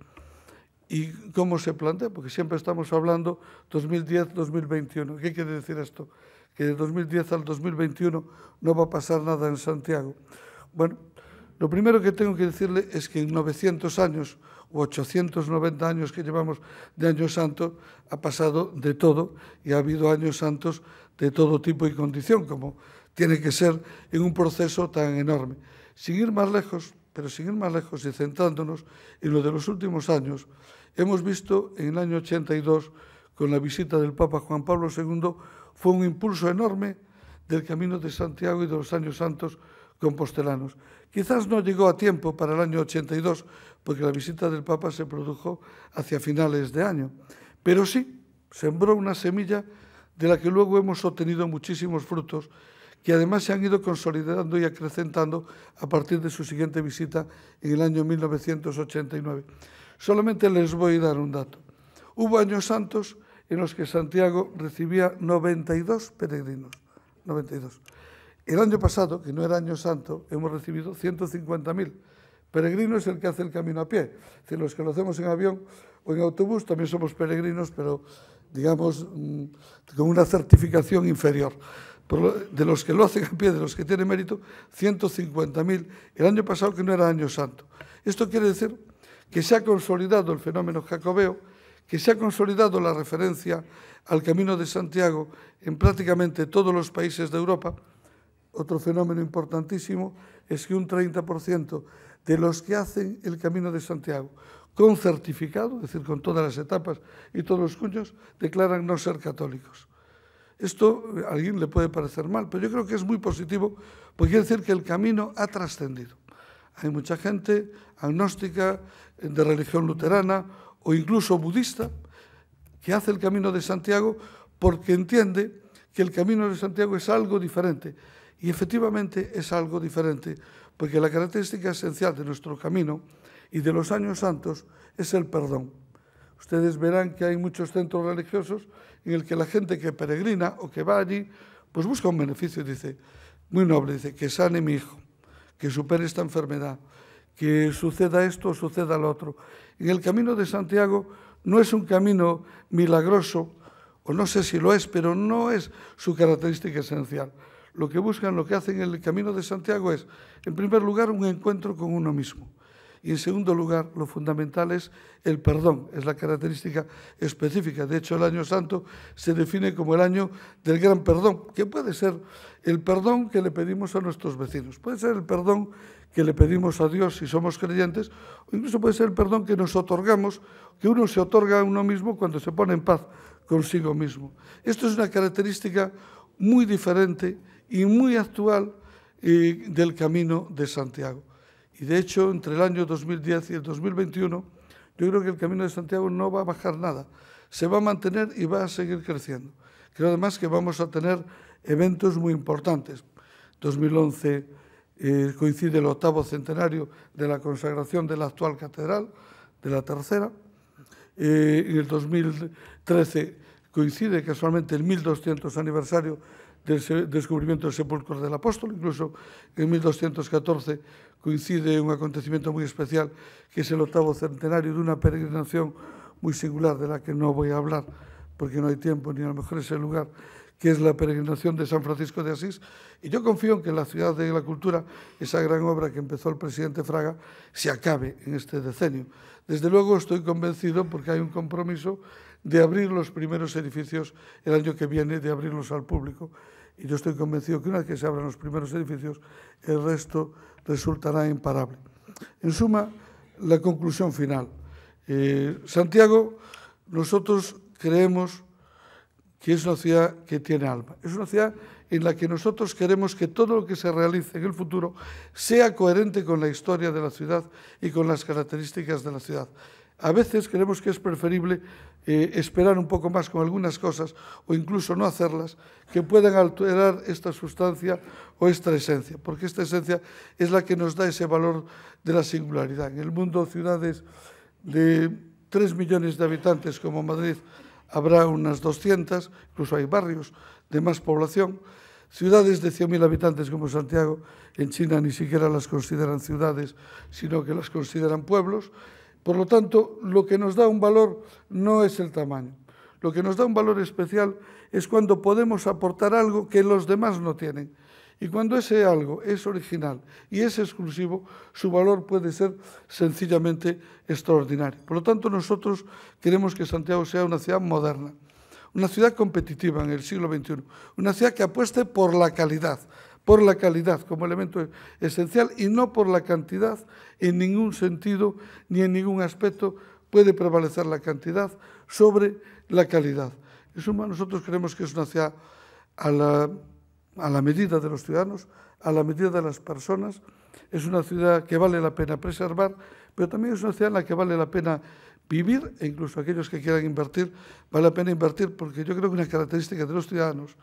C: y cómo se plantea, porque siempre estamos hablando 2010-2021. ¿Qué quiere decir esto? Que de 2010 al 2021 no va a pasar nada en Santiago. Bueno, lo primero que tengo que decirle es que en 900 años o 890 años que llevamos de Año Santo ha pasado de todo y ha habido años santos de todo tipo y condición, como tiene que ser en un proceso tan enorme. Sin ir más lejos, pero sin ir más lejos y centrándonos en lo de los últimos años, hemos visto en el año 82, con la visita del Papa Juan Pablo II, fue un impulso enorme del Camino de Santiago y de los años santos compostelanos. Quizás no llegó a tiempo para el año 82, porque la visita del Papa se produjo hacia finales de año, pero sí sembró una semilla de la que luego hemos obtenido muchísimos frutos, que además se han ido consolidando y acrecentando a partir de su siguiente visita en el año 1989. Solamente les voy a dar un dato. Hubo años santos en los que Santiago recibía 92 peregrinos. 92. El año pasado, que no era año santo, hemos recibido 150.000 peregrinos, el que hace el camino a pie. Es decir, los que lo hacemos en avión o en autobús también somos peregrinos, pero digamos con una certificación inferior. De los que lo hacen a pie, de los que tienen mérito, 150.000 el año pasado, que no era año santo. Esto quiere decir que se ha consolidado el fenómeno jacobeo, que se ha consolidado la referencia al Camino de Santiago en prácticamente todos los países de Europa. Otro fenómeno importantísimo es que un 30% de los que hacen el Camino de Santiago con certificado, es decir, con todas las etapas y todos los cuños, declaran no ser católicos. Esto a alguien le puede parecer mal, pero yo creo que es muy positivo, porque quiere decir que el camino ha trascendido. Hay mucha gente agnóstica, de religión luterana o incluso budista, que hace el Camino de Santiago porque entiende que el Camino de Santiago es algo diferente. Y efectivamente es algo diferente, porque la característica esencial de nuestro camino y de los años santos es el perdón. Ustedes verán que hay muchos centros religiosos en el que la gente que peregrina o que va allí, pues busca un beneficio, dice, muy noble, dice, que sane mi hijo, que supere esta enfermedad, que suceda esto o suceda lo otro. En el Camino de Santiago no es un camino milagroso, o no sé si lo es, pero no es su característica esencial. Lo que buscan, lo que hacen en el Camino de Santiago es, en primer lugar, un encuentro con uno mismo. Y en segundo lugar, lo fundamental es el perdón, es la característica específica. De hecho, el Año Santo se define como el año del gran perdón, que puede ser el perdón que le pedimos a nuestros vecinos, puede ser el perdón que le pedimos a Dios si somos creyentes, o incluso puede ser el perdón que nos otorgamos, que uno se otorga a uno mismo cuando se pone en paz consigo mismo. Esto es una característica muy diferente y muy actual del Camino de Santiago. Y de hecho, entre el año 2010 y el 2021, yo creo que el Camino de Santiago no va a bajar nada. Se va a mantener y va a seguir creciendo. Creo además que vamos a tener eventos muy importantes. 2011 coincide el 8º centenario de la consagración de la actual catedral, de la tercera. En el 2013 coincide casualmente el 1200 aniversario del descubrimiento del sepulcro del apóstol. Incluso en 1214 coincide un acontecimiento muy especial, que es el 8º centenario de una peregrinación muy singular, de la que no voy a hablar porque no hay tiempo ni a lo mejor es el lugar, que es la peregrinación de San Francisco de Asís. Y yo confío en que la Ciudad de la Cultura, esa gran obra que empezó el presidente Fraga, se acabe en este decenio. Desde luego estoy convencido, porque hay un compromiso de abrir los primeros edificios el año que viene, de abrirlos al público. Y yo estoy convencido que una vez que se abran los primeros edificios, el resto resultará imparable. En suma, la conclusión final. Santiago, nosotros creemos que es una ciudad que tiene alma. Es una ciudad en la que nosotros queremos que todo lo que se realice en el futuro sea coherente con la historia de la ciudad y con las características de la ciudad. A veces creemos que es preferible esperar un poco más con algunas cosas o incluso no hacerlas, que puedan alterar esta sustancia o esta esencia, porque esta esencia es la que nos da ese valor de la singularidad. En el mundo, ciudades de 3 millones de habitantes como Madrid, habrá unas 200, incluso hay barrios de más población. Ciudades de 100.000 habitantes como Santiago, en China ni siquiera las consideran ciudades, sino que las consideran pueblos. Por lo tanto, lo que nos da un valor no es el tamaño. Lo que nos da un valor especial es cuando podemos aportar algo que los demás no tienen. Y cuando ese algo es original y es exclusivo, su valor puede ser sencillamente extraordinario. Por lo tanto, nosotros queremos que Santiago sea una ciudad moderna, una ciudad competitiva en el siglo XXI, una ciudad que apueste por la calidad como elemento esencial y no por la cantidad. En ningún sentido ni en ningún aspecto puede prevalecer la cantidad sobre la calidad. En suma, nosotros creemos que es una ciudad a la medida de los ciudadanos, a la medida de las personas. Es una ciudad que vale la pena preservar, pero también es una ciudad en la que vale la pena vivir, e incluso aquellos que quieran invertir, vale la pena invertir, porque yo creo que una característica de los ciudadanos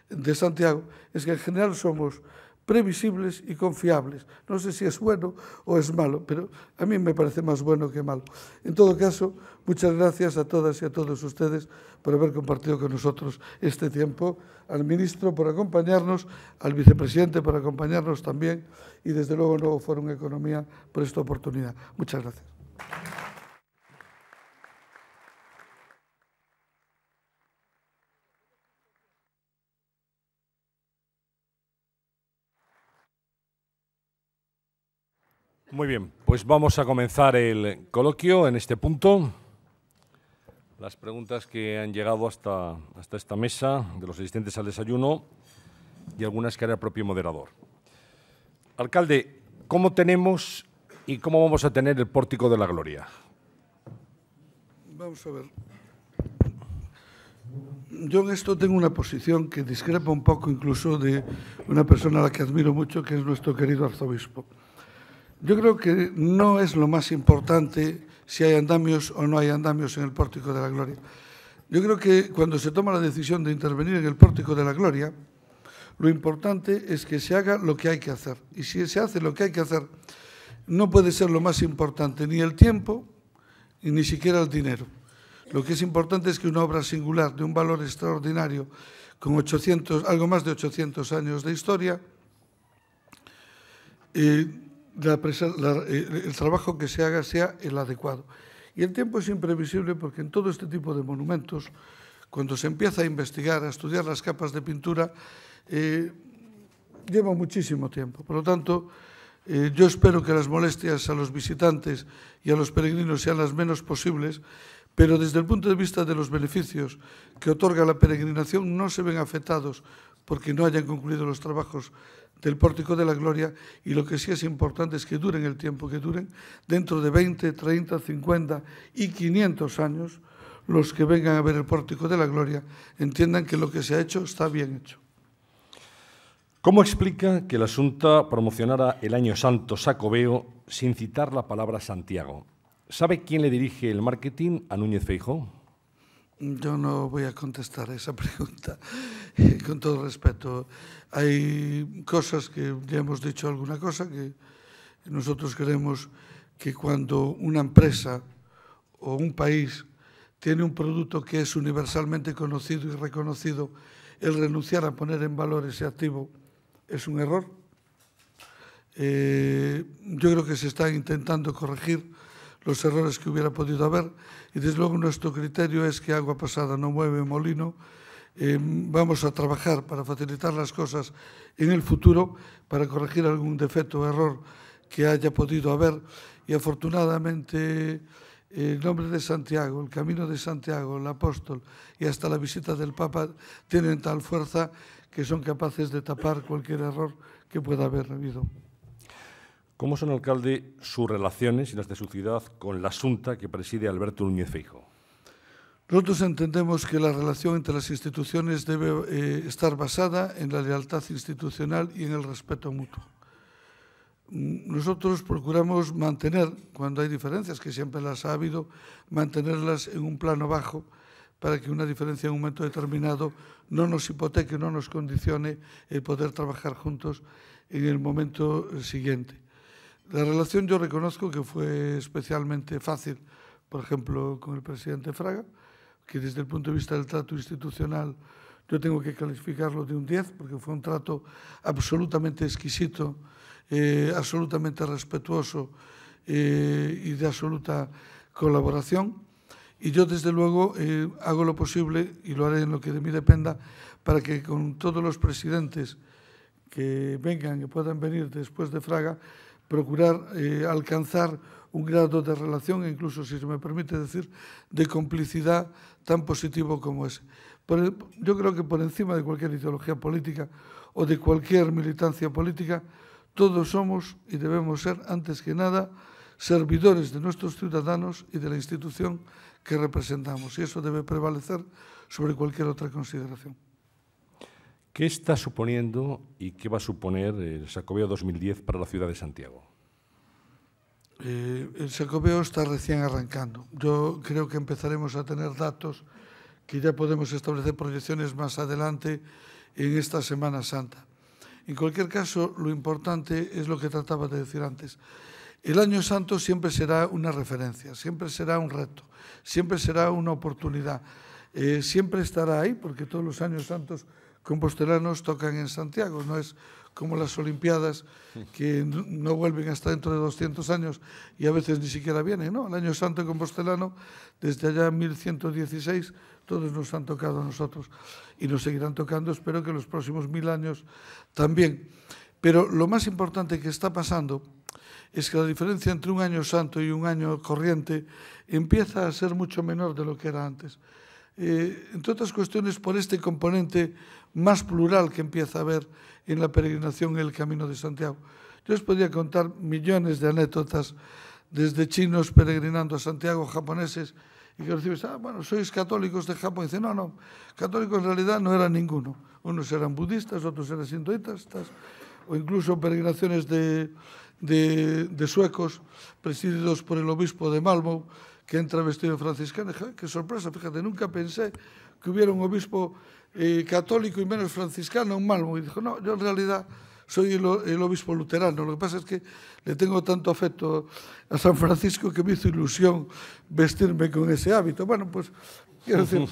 C: de Santiago es que en general somos previsibles y confiables. No sé si es bueno o es malo, pero a mí me parece más bueno que malo. En todo caso, muchas gracias a todas y a todos ustedes por haber compartido con nosotros este tiempo, al ministro por acompañarnos, al vicepresidente por acompañarnos también y desde luego al nuevo Fórum Economía por esta oportunidad. Muchas gracias.
A: Muy bien, pues vamos a comenzar el coloquio en este punto. Las preguntas que han llegado hasta esta mesa de los asistentes al desayuno y algunas que hará el propio moderador. Alcalde, ¿cómo tenemos y cómo vamos a tener el Pórtico de la Gloria?
C: Vamos a ver. Yo en esto tengo una posición que discrepa un poco incluso de una persona a la que admiro mucho, que es nuestro querido arzobispo. Yo creo que no es lo más importante si hay andamios o no hay andamios en el Pórtico de la Gloria. Yo creo que cuando se toma la decisión de intervenir en el Pórtico de la Gloria, lo importante es que se haga lo que hay que hacer. Y si se hace lo que hay que hacer, no puede ser lo más importante ni el tiempo y ni siquiera el dinero. Lo que es importante es que una obra singular de un valor extraordinario, con algo más de 800 años de historia, el trabajo que se haga sea el adecuado. Y el tiempo es imprevisible porque en todo este tipo de monumentos, cuando se empieza a investigar, a estudiar las capas de pintura, lleva muchísimo tiempo. Por lo tanto, yo espero que las molestias a los visitantes y a los peregrinos sean las menos posibles, pero desde el punto de vista de los beneficios que otorga la peregrinación no se ven afectados porque no hayan concluido los trabajos del Pórtico de la Gloria, y lo que sí es importante es que duren el tiempo que duren. Dentro de 20, 30, 50 y 500 años, los que vengan a ver el Pórtico de la Gloria entiendan que lo que se ha hecho está bien hecho.
A: ¿Cómo explica que la Xunta promocionara el Año Santo Xacobeo sin citar la palabra Santiago? ¿Sabe quién le dirige el marketing a Núñez Feijóo?
C: Yo no voy a contestar esa pregunta, con todo respeto. Hay cosas que ya hemos dicho alguna cosa, que nosotros creemos que cuando una empresa o un país tiene un producto que es universalmente conocido y reconocido, el renunciar a poner en valor ese activo es un error. Yo creo que se están intentando corregir los errores que hubiera podido haber, y desde luego nuestro criterio es que agua pasada no mueve molino. Vamos a trabajar para facilitar las cosas en el futuro, para corregir algún defecto o error que haya podido haber, y afortunadamente el nombre de Santiago, el camino de Santiago, el apóstol y hasta la visita del Papa tienen tal fuerza que son capaces de tapar cualquier error que pueda haber habido.
A: ¿Cómo son, alcalde, sus relaciones y las de su ciudad con la Xunta que preside Alberto Núñez Feijóo?
C: Nosotros entendemos que la relación entre las instituciones debe estar basada en la lealtad institucional y en el respeto mutuo. Nosotros procuramos mantener, cuando hay diferencias, que siempre las ha habido, mantenerlas en un plano bajo para que una diferencia en un momento determinado no nos hipoteque, no nos condicione el poder trabajar juntos en el momento siguiente. La relación yo reconozco que fue especialmente fácil, por ejemplo, con el presidente Fraga, que desde el punto de vista del trato institucional yo tengo que calificarlo de un 10 porque fue un trato absolutamente exquisito, absolutamente respetuoso y de absoluta colaboración. Y yo, desde luego, hago lo posible y lo haré en lo que de mí dependa para que con todos los presidentes que vengan, que puedan venir después de Fraga, procurar alcanzar un grado de relación, e incluso, si se me permite decir, de complicidad tan positivo como ese. Yo creo que por encima de cualquier ideología política o de cualquier militancia política, todos somos y debemos ser, antes que nada, servidores de nuestros ciudadanos y de la institución que representamos. Y eso debe prevalecer sobre cualquier otra consideración.
A: ¿Qué está suponiendo y qué va a suponer el Xacobeo 2010 para la ciudad de Santiago?
C: El Xacobeo está recién arrancando. Yo creo que empezaremos a tener datos que ya podemos establecer proyecciones más adelante en esta Semana Santa. En cualquier caso, lo importante es lo que trataba de decir antes. El Año Santo siempre será una referencia, siempre será un reto, siempre será una oportunidad. Siempre estará ahí, porque todos los Años Santos compostelanos tocan en Santiago. No es como las Olimpiadas, que no vuelven hasta dentro de 200 años y a veces ni siquiera vienen, ¿no? El Año Santo compostelano, desde allá en 1116, todos nos han tocado a nosotros y nos seguirán tocando, espero que los próximos 1000 años también. Pero lo más importante que está pasando es que la diferencia entre un año santo y un año corriente empieza a ser mucho menor de lo que era antes. Entre otras cuestiones, por este componente más plural que empieza a haber en la peregrinación en el Camino de Santiago. Yo os podría contar millones de anécdotas, desde chinos peregrinando a Santiago, japoneses, y que recibes, bueno, sois católicos de Japón. Y dicen, no, católicos en realidad no eran ninguno. Unos eran budistas, otros eran sintoístas, o incluso peregrinaciones de suecos presididos por el obispo de Malmö, que entra vestido de franciscano. ¡Qué sorpresa! Fíjate, nunca pensé que hubiera un obispo católico y menos franciscano en Malmö. Y dijo, no, yo en realidad soy el obispo luterano. Lo que pasa es que le tengo tanto afecto a San Francisco que me hizo ilusión vestirme con ese hábito. Bueno, pues, quiero decir,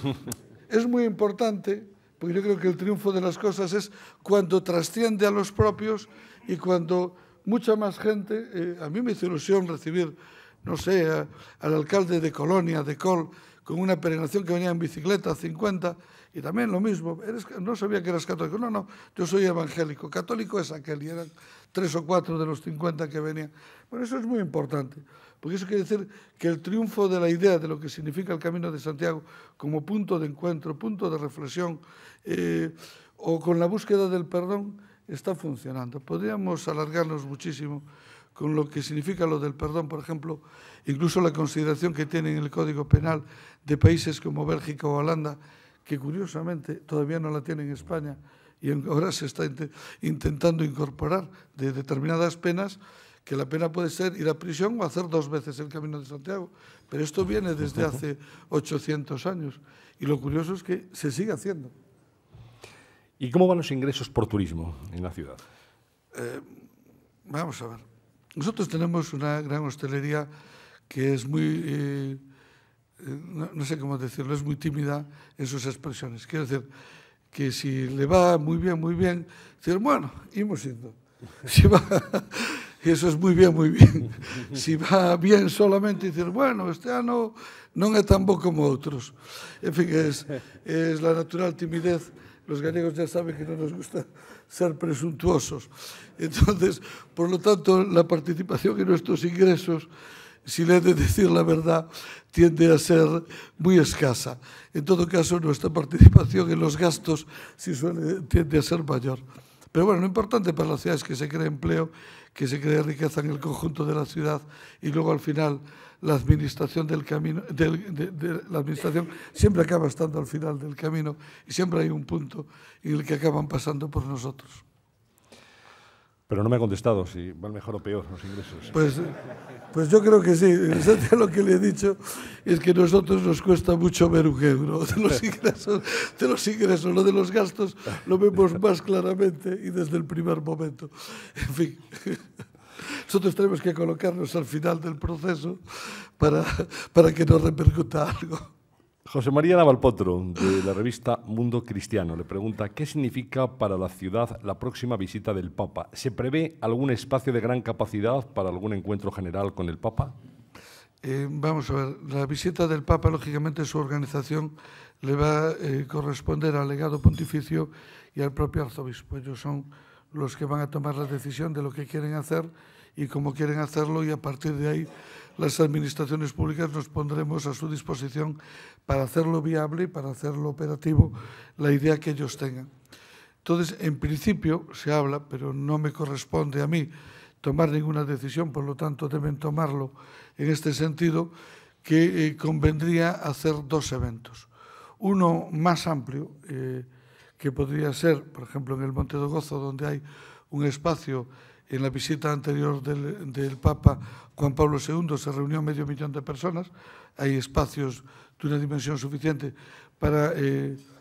C: es muy importante, porque yo creo que el triunfo de las cosas es cuando trasciende a los propios y cuando mucha más gente. A mí me hizo ilusión recibir, no sé, al alcalde de Colonia, de Col, con una peregrinación que venía en bicicleta, 50, y también lo mismo. No sabía que eras católico. No, yo soy evangélico. Católico es aquel, y eran 3 o 4 de los 50 que venían. Bueno, eso es muy importante, porque eso quiere decir que el triunfo de la idea de lo que significa el Camino de Santiago como punto de encuentro, punto de reflexión, o con la búsqueda del perdón, está funcionando. Podríamos alargarnos muchísimo con lo que significa lo del perdón, por ejemplo, incluso la consideración que tiene en el Código Penal de países como Bélgica o Holanda, que curiosamente todavía no la tiene en España y ahora se está intentando incorporar de determinadas penas, que la pena puede ser ir a prisión o hacer 2 veces el Camino de Santiago. Pero esto viene desde hace 800 años y lo curioso es que se sigue haciendo.
A: ¿Y cómo van los ingresos por turismo en la ciudad?
C: Vamos a ver. Nosotros tenemos una gran hostelería que es muy, no sé cómo decirlo, es muy tímida en sus expresiones. Quiero decir que si le va muy bien, decir, bueno, imos indo. Si va, y eso es muy bien. Si va bien solamente, decir, bueno, este ano non é tan bo como outros. En fin, es la natural timidez. Los gallegos ya saben que no nos gusta ser presuntuosos. Entonces, por lo tanto, la participación en nuestros ingresos, si le he de decir la verdad, tiende a ser muy escasa. En todo caso, nuestra participación en los gastos sí tiende a ser mayor. Pero bueno, lo importante para la ciudad es que se cree empleo, que se cree riqueza en el conjunto de la ciudad y luego al final la administración del camino, la administración siempre acaba estando al final del camino y siempre hay un punto en el que acaban pasando por nosotros.
A: Pero no me ha contestado si van mejor o peor los ingresos.
C: Pues yo creo que sí. Lo que le he dicho es que a nosotros nos cuesta mucho ver un euro de los ingresos. Lo de los gastos lo vemos más claramente y desde el primer momento. En fin, nosotros tenemos que colocarnos al final del proceso para que nos repercuta algo.
A: José María Navalpotro, de la revista Mundo Cristiano, le pregunta ¿qué significa para la ciudad la próxima visita del Papa? ¿Se prevé algún espacio de gran capacidad para algún encuentro general con el Papa?
C: Vamos a ver, la visita del Papa, lógicamente, su organización le va a corresponder al legado pontificio y al propio arzobispo. Ellos son los que van a tomar la decisión de lo que quieren hacer y cómo quieren hacerlo, y a partir de ahí las administraciones públicas nos pondremos a su disposición para hacerlo viable, para hacerlo operativo, la idea que ellos tengan. Entonces, en principio se habla, pero no me corresponde a mí tomar ninguna decisión, por lo tanto deben tomarlo en este sentido, que convendría hacer dos eventos. Uno más amplio, que podría ser, por ejemplo, en el Monte do Gozo, donde hay un espacio. En la visita anterior del Papa Juan Pablo II se reunió 500.000 de personas. Hay espacios de una dimensión suficiente para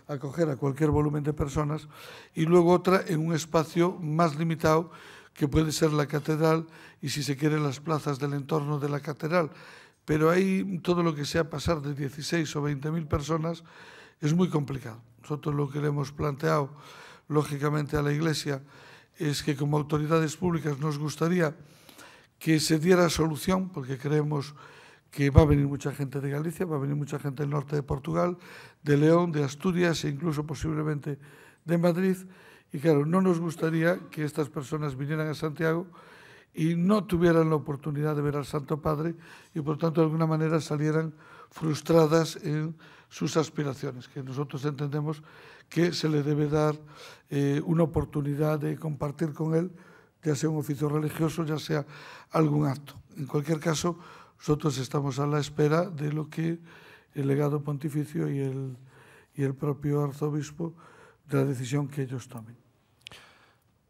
C: acoger a cualquier volumen de personas. Y luego otra en un espacio más limitado, que puede ser la catedral y, si se quiere, las plazas del entorno de la catedral. Pero ahí todo lo que sea pasar de 16 o 20.000 personas es muy complicado. Nosotros lo que le hemos planteado, lógicamente, a la Iglesia es que como autoridades públicas nos gustaría que se diera solución, porque creemos que va a venir mucha gente de Galicia, va a venir mucha gente del norte de Portugal, de León, de Asturias e incluso posiblemente de Madrid. Y claro, no nos gustaría que estas personas vinieran a Santiago y no tuvieran la oportunidad de ver al Santo Padre y, por tanto, de alguna manera salieran frustradas en sus aspiraciones, que nosotros entendemos que se le debe dar una oportunidad de compartir con él, ya sea un oficio religioso, ya sea algún acto. En cualquier caso, nosotros estamos a la espera de lo que el legado pontificio y el propio arzobispo, de la decisión que ellos tomen.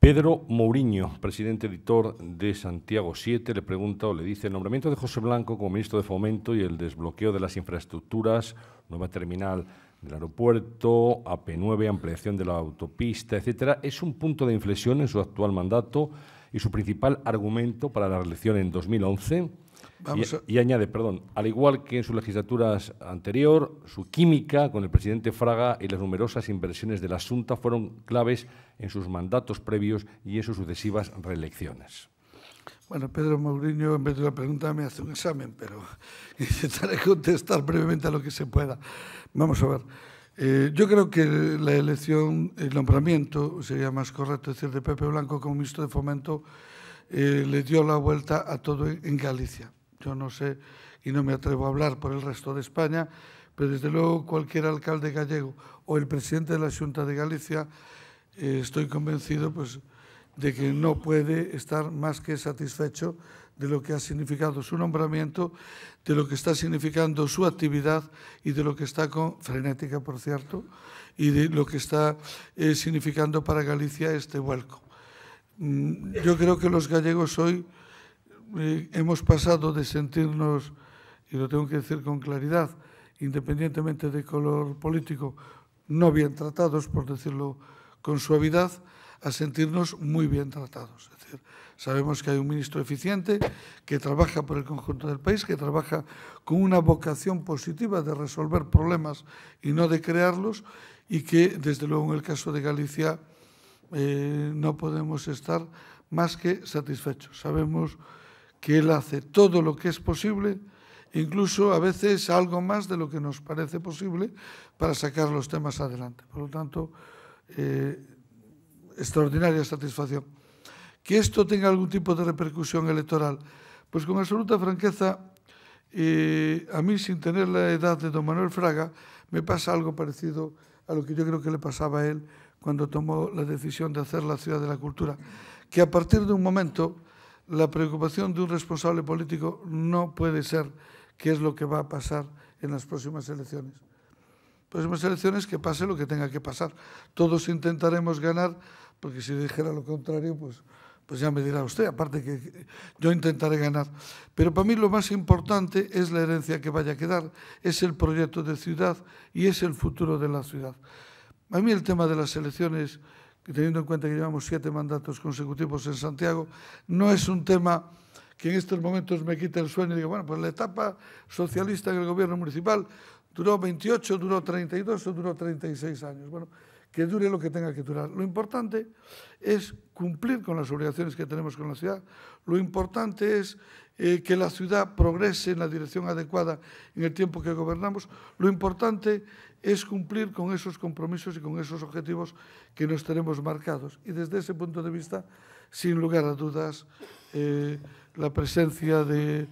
A: Pedro Mourinho, presidente editor de Santiago 7, le pregunta o le dice: el nombramiento de José Blanco como ministro de Fomento y el desbloqueo de las infraestructuras, nueva terminal del aeropuerto, AP9, ampliación de la autopista, etcétera, es un punto de inflexión en su actual mandato y su principal argumento para la reelección en 2011. Y añade, al igual que en sus legislaturas anterior, su química con el presidente Fraga y las numerosas inversiones de la Xunta fueron claves en sus mandatos previos y en sus sucesivas reelecciones.
C: Bueno, Pedro Mourinho, en vez de una pregunta, me hace un examen, pero intentaré contestar brevemente a lo que se pueda. Vamos a ver. Yo creo que la elección, el nombramiento, sería más correcto decir, de Pepe Blanco como ministro de Fomento, le dio la vuelta a todo en Galicia. Yo no sé, y no me atrevo a hablar por el resto de España, pero desde luego cualquier alcalde gallego o el presidente de la Xunta de Galicia, estoy convencido pues, de que no puede estar más que satisfecho de lo que ha significado su nombramiento, de lo que está significando su actividad y de lo que está frenética, por cierto, y de lo que está significando para Galicia este vuelco. Yo creo que los gallegos hoy hemos pasado de sentirnos, y lo tengo que decir con claridad, independientemente de color político, no bien tratados, por decirlo con suavidad, a sentirnos muy bien tratados. Es decir, sabemos que hay un ministro eficiente que trabaja por el conjunto del país, que trabaja con una vocación positiva de resolver problemas y no de crearlos, y que, desde luego, en el caso de Galicia, no podemos estar más que satisfechos. Sabemos que él hace todo lo que es posible, incluso a veces algo más de lo que nos parece posible, para sacar los temas adelante. Por lo tanto, extraordinaria satisfacción. ¿Que esto tenga algún tipo de repercusión electoral? Pues con absoluta franqueza, a mí, sin tener la edad de don Manuel Fraga, me pasa algo parecido a lo que yo creo que le pasaba a él cuando tomó la decisión de hacer la Ciudad de la Cultura, que a partir de un momento la preocupación de un responsable político no puede ser qué es lo que va a pasar en las próximas elecciones. Próximas elecciones, que pase lo que tenga que pasar. Todos intentaremos ganar, porque si dijera lo contrario, pues ya me dirá usted, aparte que yo intentaré ganar. Pero para mí lo más importante es la herencia que vaya a quedar, es el proyecto de ciudad y es el futuro de la ciudad. A mí el tema de las elecciones, teniendo en cuenta que llevamos 7 mandatos consecutivos en Santiago, no es un tema que en estos momentos me quite el sueño y diga, bueno, pues la etapa socialista en el gobierno municipal duró 28, duró 32 o duró 36 años. Bueno, que dure lo que tenga que durar. Lo importante es cumplir con las obligaciones que tenemos con la ciudad. Lo importante es que la ciudad progrese en la dirección adecuada en el tiempo que gobernamos. Lo importante es cumplir con esos compromisos y con esos objetivos que nos tenemos marcados. Y desde ese punto de vista, sin lugar a dudas, la presencia de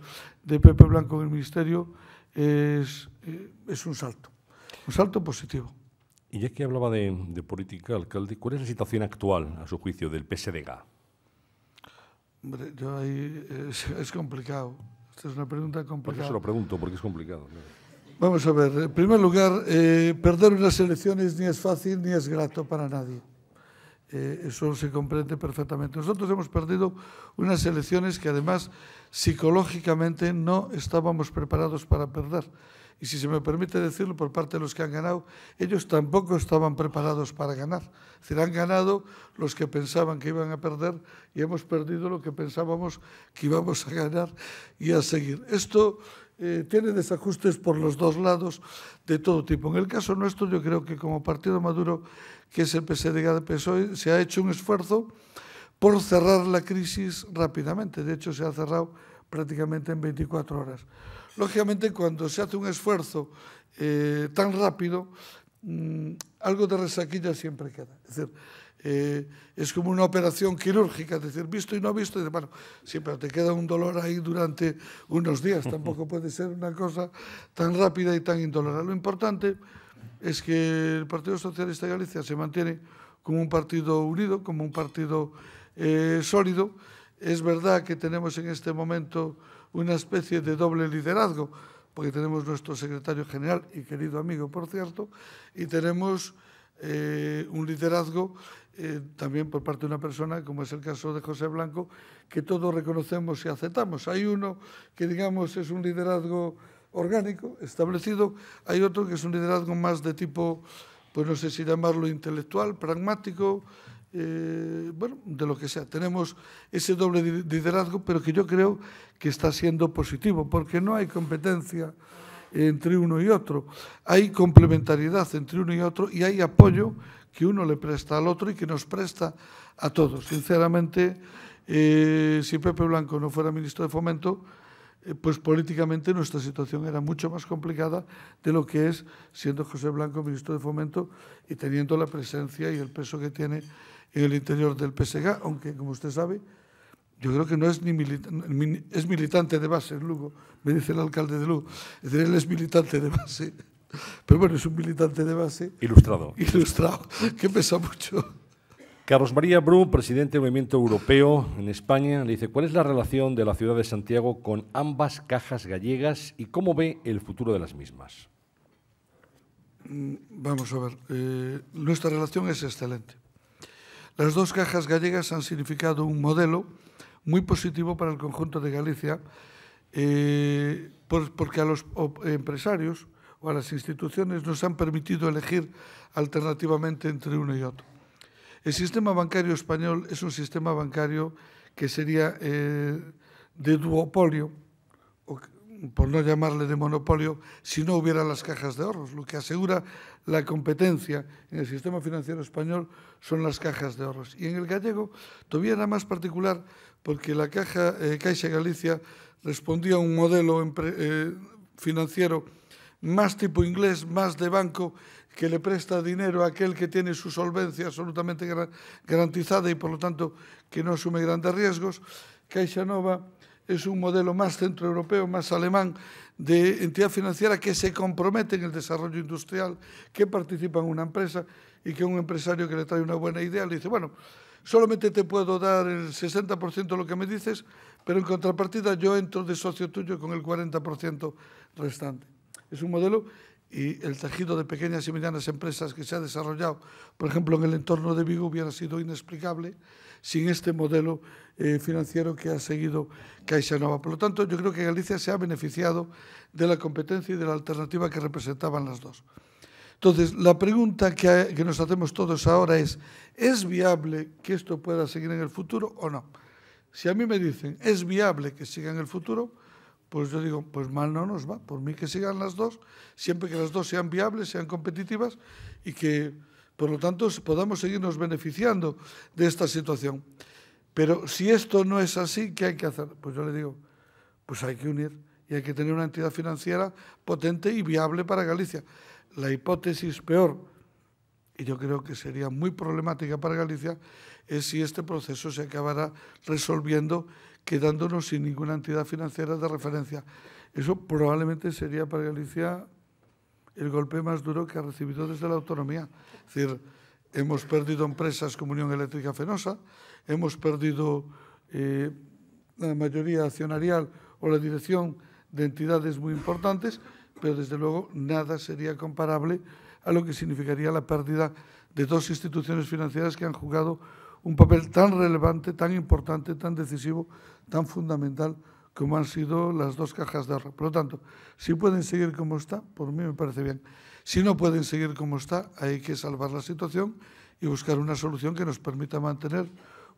C: Pepe Blanco en el Ministerio es un salto positivo.
A: Y ya que hablaba de política, alcalde, ¿cuál es la situación actual, a su juicio, del PSDG?
C: Hombre, yo ahí es complicado. Esta es una pregunta complicada.
A: Por eso lo pregunto, porque es complicado.
C: Vamos a ver, en primer lugar, perder unas elecciones ni es fácil ni es grato para nadie. Eso se comprende perfectamente. Nosotros hemos perdido unas elecciones que además psicológicamente no estábamos preparados para perder. Y si se me permite decirlo por parte de los que han ganado, ellos tampoco estaban preparados para ganar. Es decir, han ganado los que pensaban que iban a perder y hemos perdido lo que pensábamos que íbamos a ganar y a seguir. Esto tiene desajustes por los dos lados de todo tipo. En el caso nuestro, yo creo que como partido maduro, que es el PSDG de PSOE, se ha hecho un esfuerzo por cerrar la crisis rápidamente. De hecho, se ha cerrado prácticamente en 24 horas. Lógicamente, cuando se hace un esfuerzo tan rápido, algo de resaquilla siempre queda. Es decir, es como una operación quirúrgica, es decir, visto y no visto, y bueno, sí, pero te queda un dolor ahí durante unos días, tampoco puede ser una cosa tan rápida y tan indolora. Lo importante es que el Partido Socialista de Galicia se mantiene como un partido unido, como un partido sólido. Es verdad que tenemos en este momento una especie de doble liderazgo, porque tenemos nuestro secretario general y querido amigo, por cierto, y tenemos un liderazgo también por parte de una persona, como es el caso de José Blanco, que todos reconocemos y aceptamos. Hay uno que, digamos, es un liderazgo orgánico, establecido, hay otro que es un liderazgo más de tipo, pues no sé si llamarlo intelectual, pragmático, bueno, de lo que sea. Tenemos ese doble liderazgo, pero que yo creo que está siendo positivo, porque no hay competencia entre uno y otro. Hay complementariedad entre uno y otro y hay apoyo que uno le presta al otro y que nos presta a todos. Sinceramente, si Pepe Blanco no fuera ministro de Fomento, pues políticamente nuestra situación era mucho más complicada de lo que es siendo José Blanco ministro de Fomento y teniendo la presencia y el peso que tiene en el interior del PSG, aunque, como usted sabe, yo creo que no es es militante de base en Lugo, me dice el alcalde de Lugo. Es decir, él es militante de base, pero bueno, es un militante de base. Ilustrado, que pesa mucho.
A: Carlos María Bru, presidente del Movimiento Europeo en España, le dice, ¿cuál es la relación de la ciudad de Santiago con ambas cajas gallegas y cómo ve el futuro de las mismas?
C: Vamos a ver, nuestra relación es excelente. Las dos cajas gallegas han significado un modelo muy positivo para el conjunto de Galicia, porque a los empresarios o a las instituciones nos han permitido elegir alternativamente entre uno y otro. El sistema bancario español es un sistema bancario que sería de duopolio, o por no llamarle de monopolio, si no hubiera las cajas de ahorros. Lo que asegura la competencia en el sistema financiero español son las cajas de ahorros. Y en el gallego todavía era más particular porque la Caixa Galicia respondía a un modelo financiero más tipo inglés, más de banco, que le presta dinero a aquel que tiene su solvencia absolutamente garantizada y, por lo tanto, que no asume grandes riesgos. Caixa Nova es un modelo más centroeuropeo, más alemán, de entidad financiera que se compromete en el desarrollo industrial, que participa en una empresa y que un empresario que le trae una buena idea le dice, bueno, solamente te puedo dar el 60% de lo que me dices, pero en contrapartida yo entro de socio tuyo con el 40% restante. Es un modelo y el tejido de pequeñas y medianas empresas que se ha desarrollado, por ejemplo, en el entorno de Vigo, hubiera sido inexplicable sin este modelo financiero que ha seguido Caixa Nova. Por lo tanto, yo creo que Galicia se ha beneficiado de la competencia y de la alternativa que representaban las dos. Entonces, la pregunta que nos hacemos todos ahora ¿es viable que esto pueda seguir en el futuro o no? Si a mí me dicen, es viable que siga en el futuro, pues yo digo, pues mal no nos va. Por mí que sigan las dos, siempre que las dos sean viables, sean competitivas y que, por lo tanto, podamos seguirnos beneficiando de esta situación. Pero si esto no es así, ¿qué hay que hacer? Pues yo le digo, pues hay que unir y hay que tener una entidad financiera potente y viable para Galicia. La hipótesis peor, y yo creo que sería muy problemática para Galicia, es si este proceso se acabará resolviendo quedándonos sin ninguna entidad financiera de referencia. Eso probablemente sería para Galicia el golpe más duro que ha recibido desde la autonomía. Es decir, hemos perdido empresas como Unión Eléctrica Fenosa, hemos perdido la mayoría accionarial o la dirección de entidades muy importantes, pero desde luego nada sería comparable a lo que significaría la pérdida de dos instituciones financieras que han jugado un papel tan relevante, tan importante, tan decisivo, tan fundamental como han sido las dos cajas de ahorro. Por lo tanto, si pueden seguir como está, por mí me parece bien. Si no pueden seguir como está, hay que salvar la situación y buscar una solución que nos permita mantener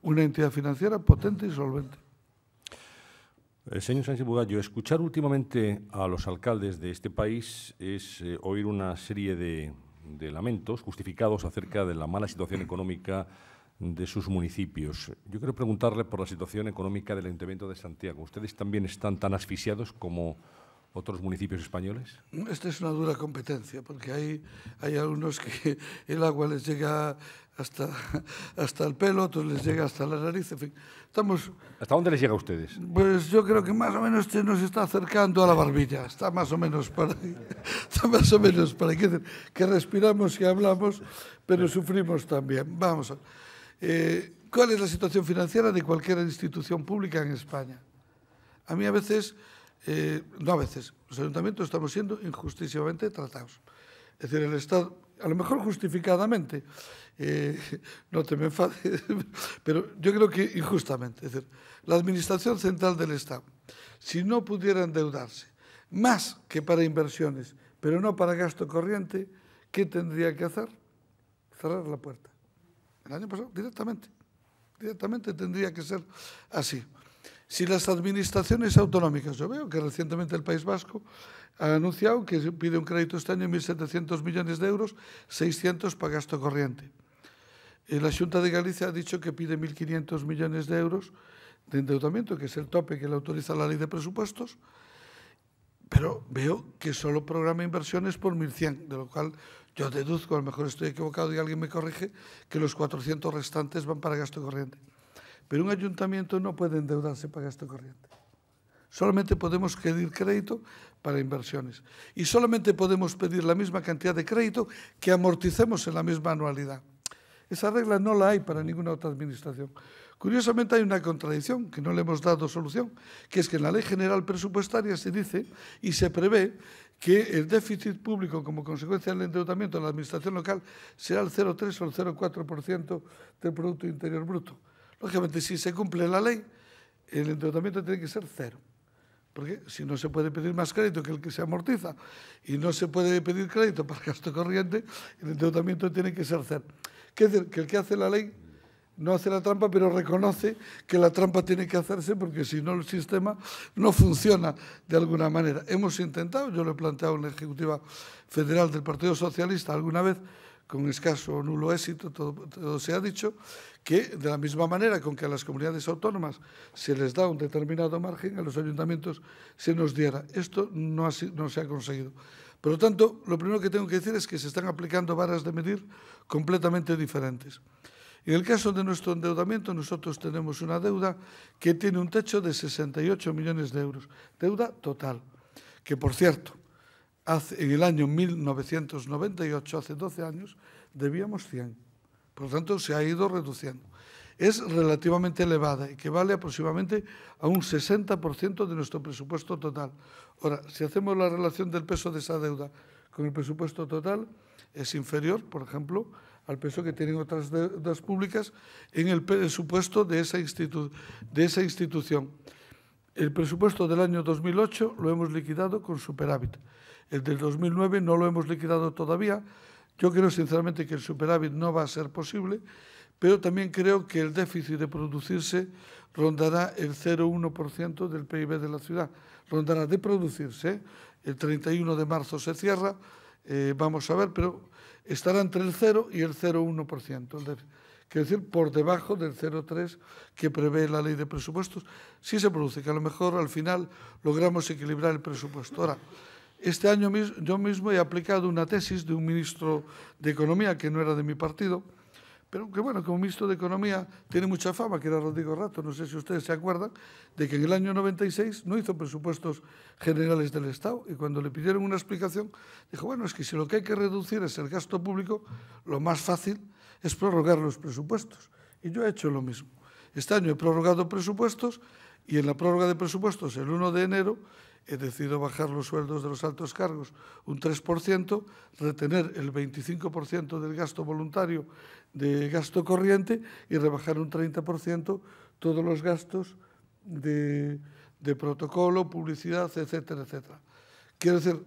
C: una entidad financiera potente y solvente.
A: Señor Sánchez Bugallo, escuchar últimamente a los alcaldes de este país es oír una serie de lamentos justificados acerca de la mala situación económica de sus municipios. Yo quiero preguntarle por la situación económica del Ayuntamiento de Santiago. ¿Ustedes también están tan asfixiados como otros municipios españoles?
C: Esta es una dura competencia, porque hay algunos que el agua les llega hasta el pelo, otros les llega hasta la nariz, en fin.
A: ¿Hasta dónde les llega a ustedes?
C: Pues yo creo que más o menos nos está acercando a la barbilla, está más o menos para ahí. Está más o menos para ahí, que respiramos y hablamos, pero sufrimos también. Vamos a ver. ¿Cuál es la situación financiera de cualquier institución pública en España? A mí a veces... no a veces, los ayuntamientos estamos siendo injustísimamente tratados. Es decir, el Estado, a lo mejor justificadamente, no te me enfades, pero yo creo que injustamente. Es decir, la Administración Central del Estado, si no pudiera endeudarse más que para inversiones, pero no para gasto corriente, ¿qué tendría que hacer? Cerrar la puerta. El año pasado, directamente tendría que ser así. Si las administraciones autonómicas, yo veo que recientemente el País Vasco ha anunciado que pide un crédito este año de 1.700 millones de euros, 600 para gasto corriente. La Xunta de Galicia ha dicho que pide 1.500 millones de euros de endeudamiento, que es el tope que le autoriza la ley de presupuestos, pero veo que solo programa inversiones por 1.100, de lo cual yo deduzco, a lo mejor estoy equivocado y alguien me corrige, que los 400 restantes van para gasto corriente. Pero un ayuntamiento no puede endeudarse para gasto corriente. Solamente podemos pedir crédito para inversiones. Y solamente podemos pedir la misma cantidad de crédito que amorticemos en la misma anualidad. Esa regla no la hay para ninguna otra administración. Curiosamente hay una contradicción que no le hemos dado solución, que es que en la Ley General Presupuestaria se dice y se prevé que el déficit público como consecuencia del endeudamiento de la administración local será el 0,3 o el 0,4% del Producto Interior Bruto. Lógicamente, si se cumple la ley, el endeudamiento tiene que ser cero. Porque si no se puede pedir más crédito que el que se amortiza y no se puede pedir crédito para gasto corriente, el endeudamiento tiene que ser cero. Quiere decir que el que hace la ley no hace la trampa, pero reconoce que la trampa tiene que hacerse porque si no el sistema no funciona de alguna manera. Hemos intentado, yo lo he planteado en la Ejecutiva Federal del Partido Socialista alguna vez, con escaso o nulo éxito, todo se ha dicho, que de la misma manera con que a las comunidades autónomas se les da un determinado margen, a los ayuntamientos se nos diera. Esto no se ha conseguido. Por lo tanto, lo primero que tengo que decir es que se están aplicando varas de medir completamente diferentes. En el caso de nuestro endeudamiento, nosotros tenemos una deuda que tiene un techo de 68 millones de euros. Deuda total, que por cierto, en el año 1998, hace 12 años, debíamos 100. Por lo tanto, se ha ido reduciendo. Es relativamente elevada, equivale aproximadamente a un 60% de nuestro presupuesto total. Ahora, si hacemos la relación del peso de esa deuda con el presupuesto total, es inferior, por ejemplo, al peso que tienen otras deudas públicas en el presupuesto de esa institución. El presupuesto del año 2008 lo hemos liquidado con superávit. El del 2009 no lo hemos liquidado todavía. Yo creo sinceramente que el superávit no va a ser posible, pero también creo que el déficit de producirse rondará el 0,1% del PIB de la ciudad. Rondará de producirse, el 31 de marzo se cierra, vamos a ver, pero estará entre el 0 y el 0,1%. Quiero decir, por debajo del 0,3% que prevé la ley de presupuestos. Sí se produce, que a lo mejor al final logramos equilibrar el presupuesto. Ahora, este año yo mismo he aplicado una tesis de un ministro de Economía que no era de mi partido, pero que bueno, como ministro de Economía tiene mucha fama, que era Rodrigo Rato, no sé si ustedes se acuerdan, de que en el año 96 no hizo presupuestos generales del Estado y cuando le pidieron una explicación, dijo, bueno, es que si lo que hay que reducir es el gasto público, lo más fácil es prorrogar los presupuestos. Y yo he hecho lo mismo. Este año he prorrogado presupuestos y en la prórroga de presupuestos, el 1 de enero, he decidido bajar los sueldos de los altos cargos un 3%, retener el 25% del gasto voluntario de gasto corriente y rebajar un 30% todos los gastos de protocolo, publicidad, etcétera, etcétera. Quiero decir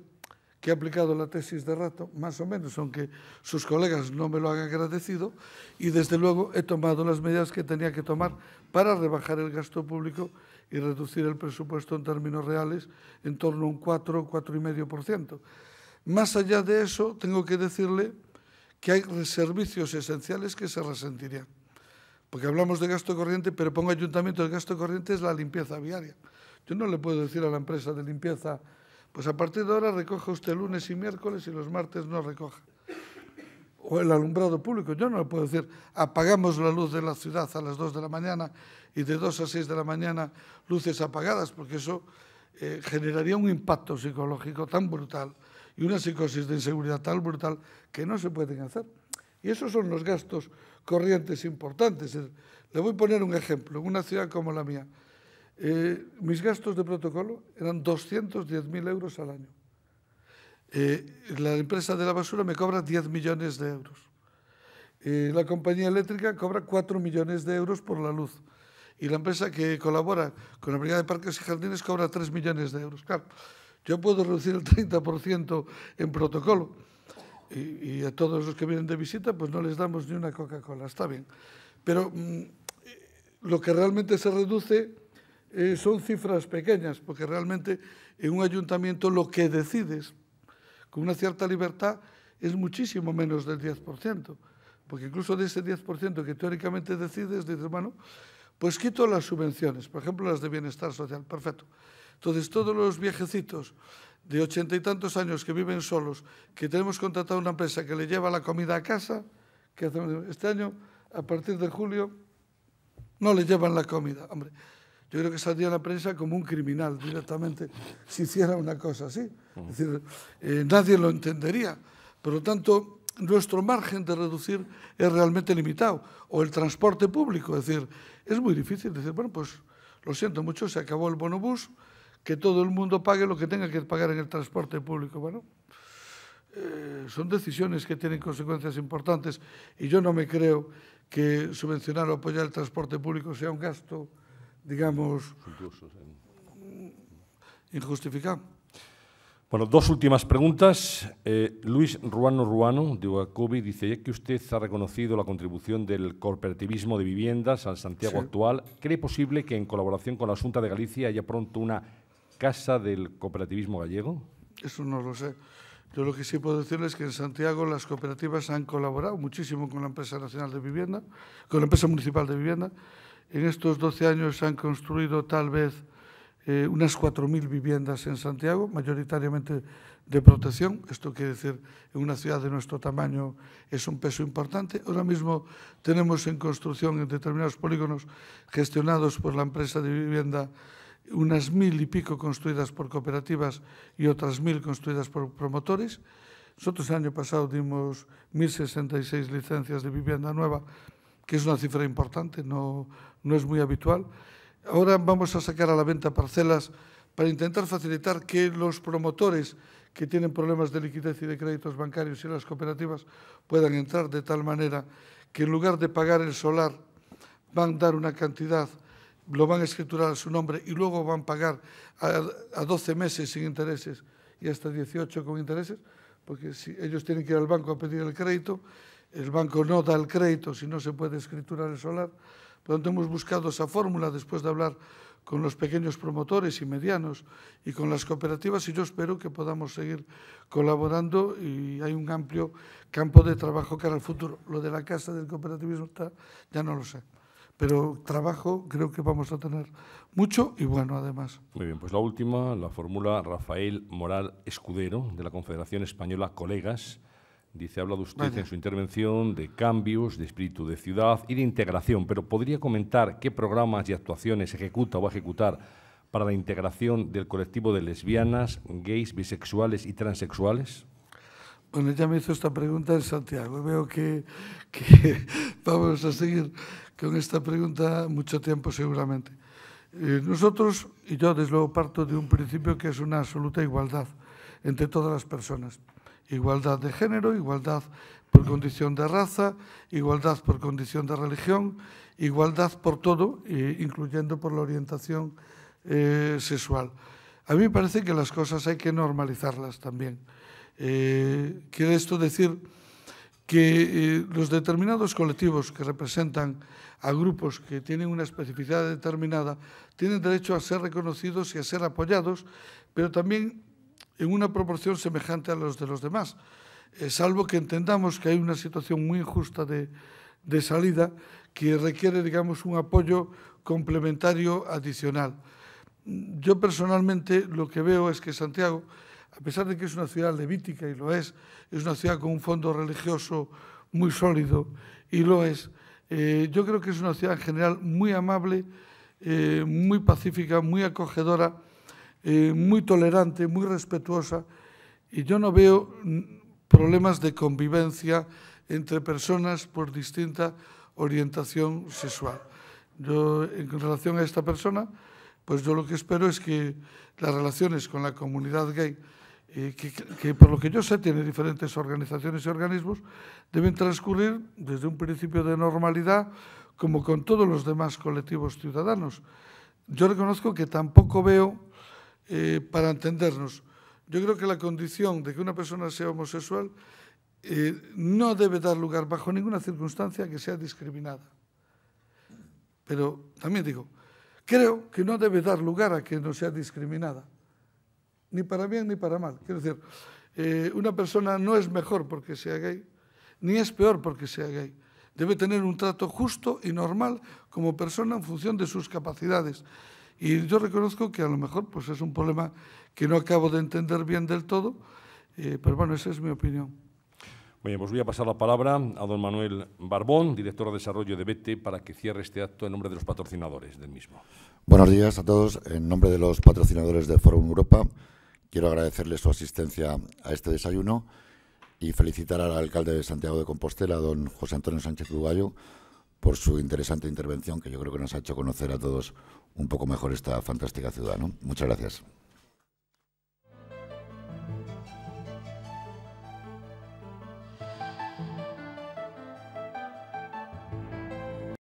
C: que he aplicado la tesis de Rato, más o menos, aunque sus colegas no me lo han agradecido, y desde luego he tomado las medidas que tenía que tomar para rebajar el gasto público y reducir el presupuesto en términos reales en torno a un 4,5%. Más allá de eso, tengo que decirle que hay servicios esenciales que se resentirían. Porque hablamos de gasto corriente, pero pongo ayuntamiento, el gasto corriente es la limpieza viaria. Yo no le puedo decir a la empresa de limpieza, pues a partir de ahora recoja usted lunes y miércoles y los martes no recoja. O el alumbrado público, yo no le puedo decir, apagamos la luz de la ciudad a las 2 de la mañana y de 2 a 6 de la mañana luces apagadas, porque eso generaría un impacto psicológico tan brutal y una psicosis de inseguridad tan brutal que no se pueden hacer. Y esos son los gastos corrientes importantes. Le voy a poner un ejemplo. En una ciudad como la mía, mis gastos de protocolo eran 210.000 euros al año. La empresa de la basura me cobra 10 millones de euros. La compañía eléctrica cobra 4 millones de euros por la luz. Y la empresa que colabora con la Brigada de Parques y Jardines cobra 3 millones de euros. Claro, yo puedo reducir el 30% en protocolo y a todos los que vienen de visita pues no les damos ni una Coca-Cola, está bien. Pero lo que realmente se reduce son cifras pequeñas, porque realmente en un ayuntamiento lo que decides con una cierta libertad es muchísimo menos del 10%, porque incluso de ese 10% que teóricamente decides, dices, bueno, pues quito las subvenciones, por ejemplo las de bienestar social, perfecto. Entonces todos los viejecitos de 80 y tantos años que viven solos, que tenemos contratado una empresa que le lleva la comida a casa, que hacemos este año, a partir de julio, no le llevan la comida. Hombre, yo creo que saldría la prensa como un criminal directamente si hiciera una cosa así. Es decir, nadie lo entendería. Por lo tanto, nuestro margen de reducir es realmente limitado. O el transporte público, es decir, es muy difícil decir, bueno, pues lo siento mucho, se acabó el bonobús, que todo el mundo pague lo que tenga que pagar en el transporte público. Bueno, son decisiones que tienen consecuencias importantes y yo no me creo que subvencionar o apoyar el transporte público sea un gasto, digamos, injustificado.
A: Bueno, dos últimas preguntas. Luis Ruano, de Uacobi, dice, ya que usted ha reconocido la contribución del cooperativismo de viviendas al Santiago actual, ¿cree posible que en colaboración con la Xunta de Galicia haya pronto una casa del cooperativismo gallego?
C: Eso no lo sé. Yo lo que sí puedo decirles es que en Santiago las cooperativas han colaborado muchísimo con la empresa nacional de vivienda, con la empresa municipal de vivienda. En estos 12 años se han construido tal vez unas 4.000 viviendas en Santiago, mayoritariamente de protección. Esto quiere decir, en una ciudad de nuestro tamaño es un peso importante. Ahora mismo tenemos en construcción en determinados polígonos gestionados por la empresa de vivienda unas 1.000 y pico construidas por cooperativas y otras 1.000 construidas por promotores. Nosotros el año pasado dimos 1.066 licencias de vivienda nueva, que es una cifra importante, no es muy habitual. Ahora vamos a sacar a la venta parcelas para intentar facilitar que los promotores que tienen problemas de liquidez y de créditos bancarios y las cooperativas puedan entrar de tal manera que en lugar de pagar el solar van a dar una cantidad, lo van a escriturar a su nombre y luego van a pagar a 12 meses sin intereses y hasta 18 con intereses, porque si ellos tienen que ir al banco a pedir el crédito, el banco no da el crédito si no se puede escriturar el solar. Por lo tanto, hemos buscado esa fórmula después de hablar con los pequeños promotores y medianos y con las cooperativas, y yo espero que podamos seguir colaborando, y hay un amplio campo de trabajo cara al futuro. Lo de la Casa del Cooperativismo ya no lo sé, pero trabajo creo que vamos a tener mucho y bueno, además.
A: Muy bien, pues la última la formula Rafael Moral Escudero, de la Confederación Española Colegas. Dice, ha hablado usted en su intervención de cambios, de espíritu de ciudad y de integración, pero ¿podría comentar qué programas y actuaciones ejecuta o va a ejecutar para la integración del colectivo de lesbianas, gays, bisexuales y transexuales?
C: Bueno, ya me hizo esta pregunta en Santiago. Veo que vamos a seguir con esta pregunta mucho tiempo seguramente. Nosotros, y yo desde luego parto de un principio que es una absoluta igualdad entre todas las personas. Igualdad de género, igualdad por condición de raza, igualdad por condición de religión, igualdad por todo, incluyendo por la orientación sexual. A mí me parece que las cosas hay que normalizarlas también. Quiere esto decir que los determinados colectivos que representan a grupos que tienen una especificidad determinada tienen derecho a ser reconocidos y a ser apoyados, pero también en una proporción semejante a los de los demás, salvo que entendamos que hay una situación muy injusta de salida que requiere, digamos, un apoyo complementario adicional. Yo personalmente lo que veo es que Santiago, a pesar de que es una ciudad levítica, y lo es una ciudad con un fondo religioso muy sólido, y lo es, yo creo que es una ciudad en general muy amable, muy pacífica, muy acogedora, muy tolerante, muy respetuosa, y yo no veo problemas de convivencia entre personas por distinta orientación sexual. Yo, en relación a esta persona, pues yo lo que espero es que las relaciones con la comunidad gay, que por lo que yo sé tiene diferentes organizaciones y organismos, deben transcurrir desde un principio de normalidad, como con todos los demás colectivos ciudadanos. Yo reconozco que tampoco veo, para entendernos, yo creo que la condición de que una persona sea homosexual no debe dar lugar bajo ninguna circunstancia a que sea discriminada. Pero también digo, creo que no debe dar lugar a que no sea discriminada, ni para bien ni para mal. Quiero decir, una persona no es mejor porque sea gay, ni es peor porque sea gay. Debe tener un trato justo y normal como persona en función de sus capacidades. Y yo reconozco que a lo mejor pues es un problema que no acabo de entender bien del todo, pero bueno, esa es mi opinión.
A: Bien, pues voy a pasar la palabra a don Manuel Barbón, director de Desarrollo de BETE, para que cierre este acto en nombre de los patrocinadores del mismo.
D: Buenos días a todos. En nombre de los patrocinadores de Fórum Europa, quiero agradecerles su asistencia a este desayuno y felicitar al alcalde de Santiago de Compostela, don José Antonio Sánchez Bugallo, por su interesante intervención, que yo creo que nos ha hecho conocer a todos un poco mejor esta fantástica ciudad, ¿no? Muchas gracias.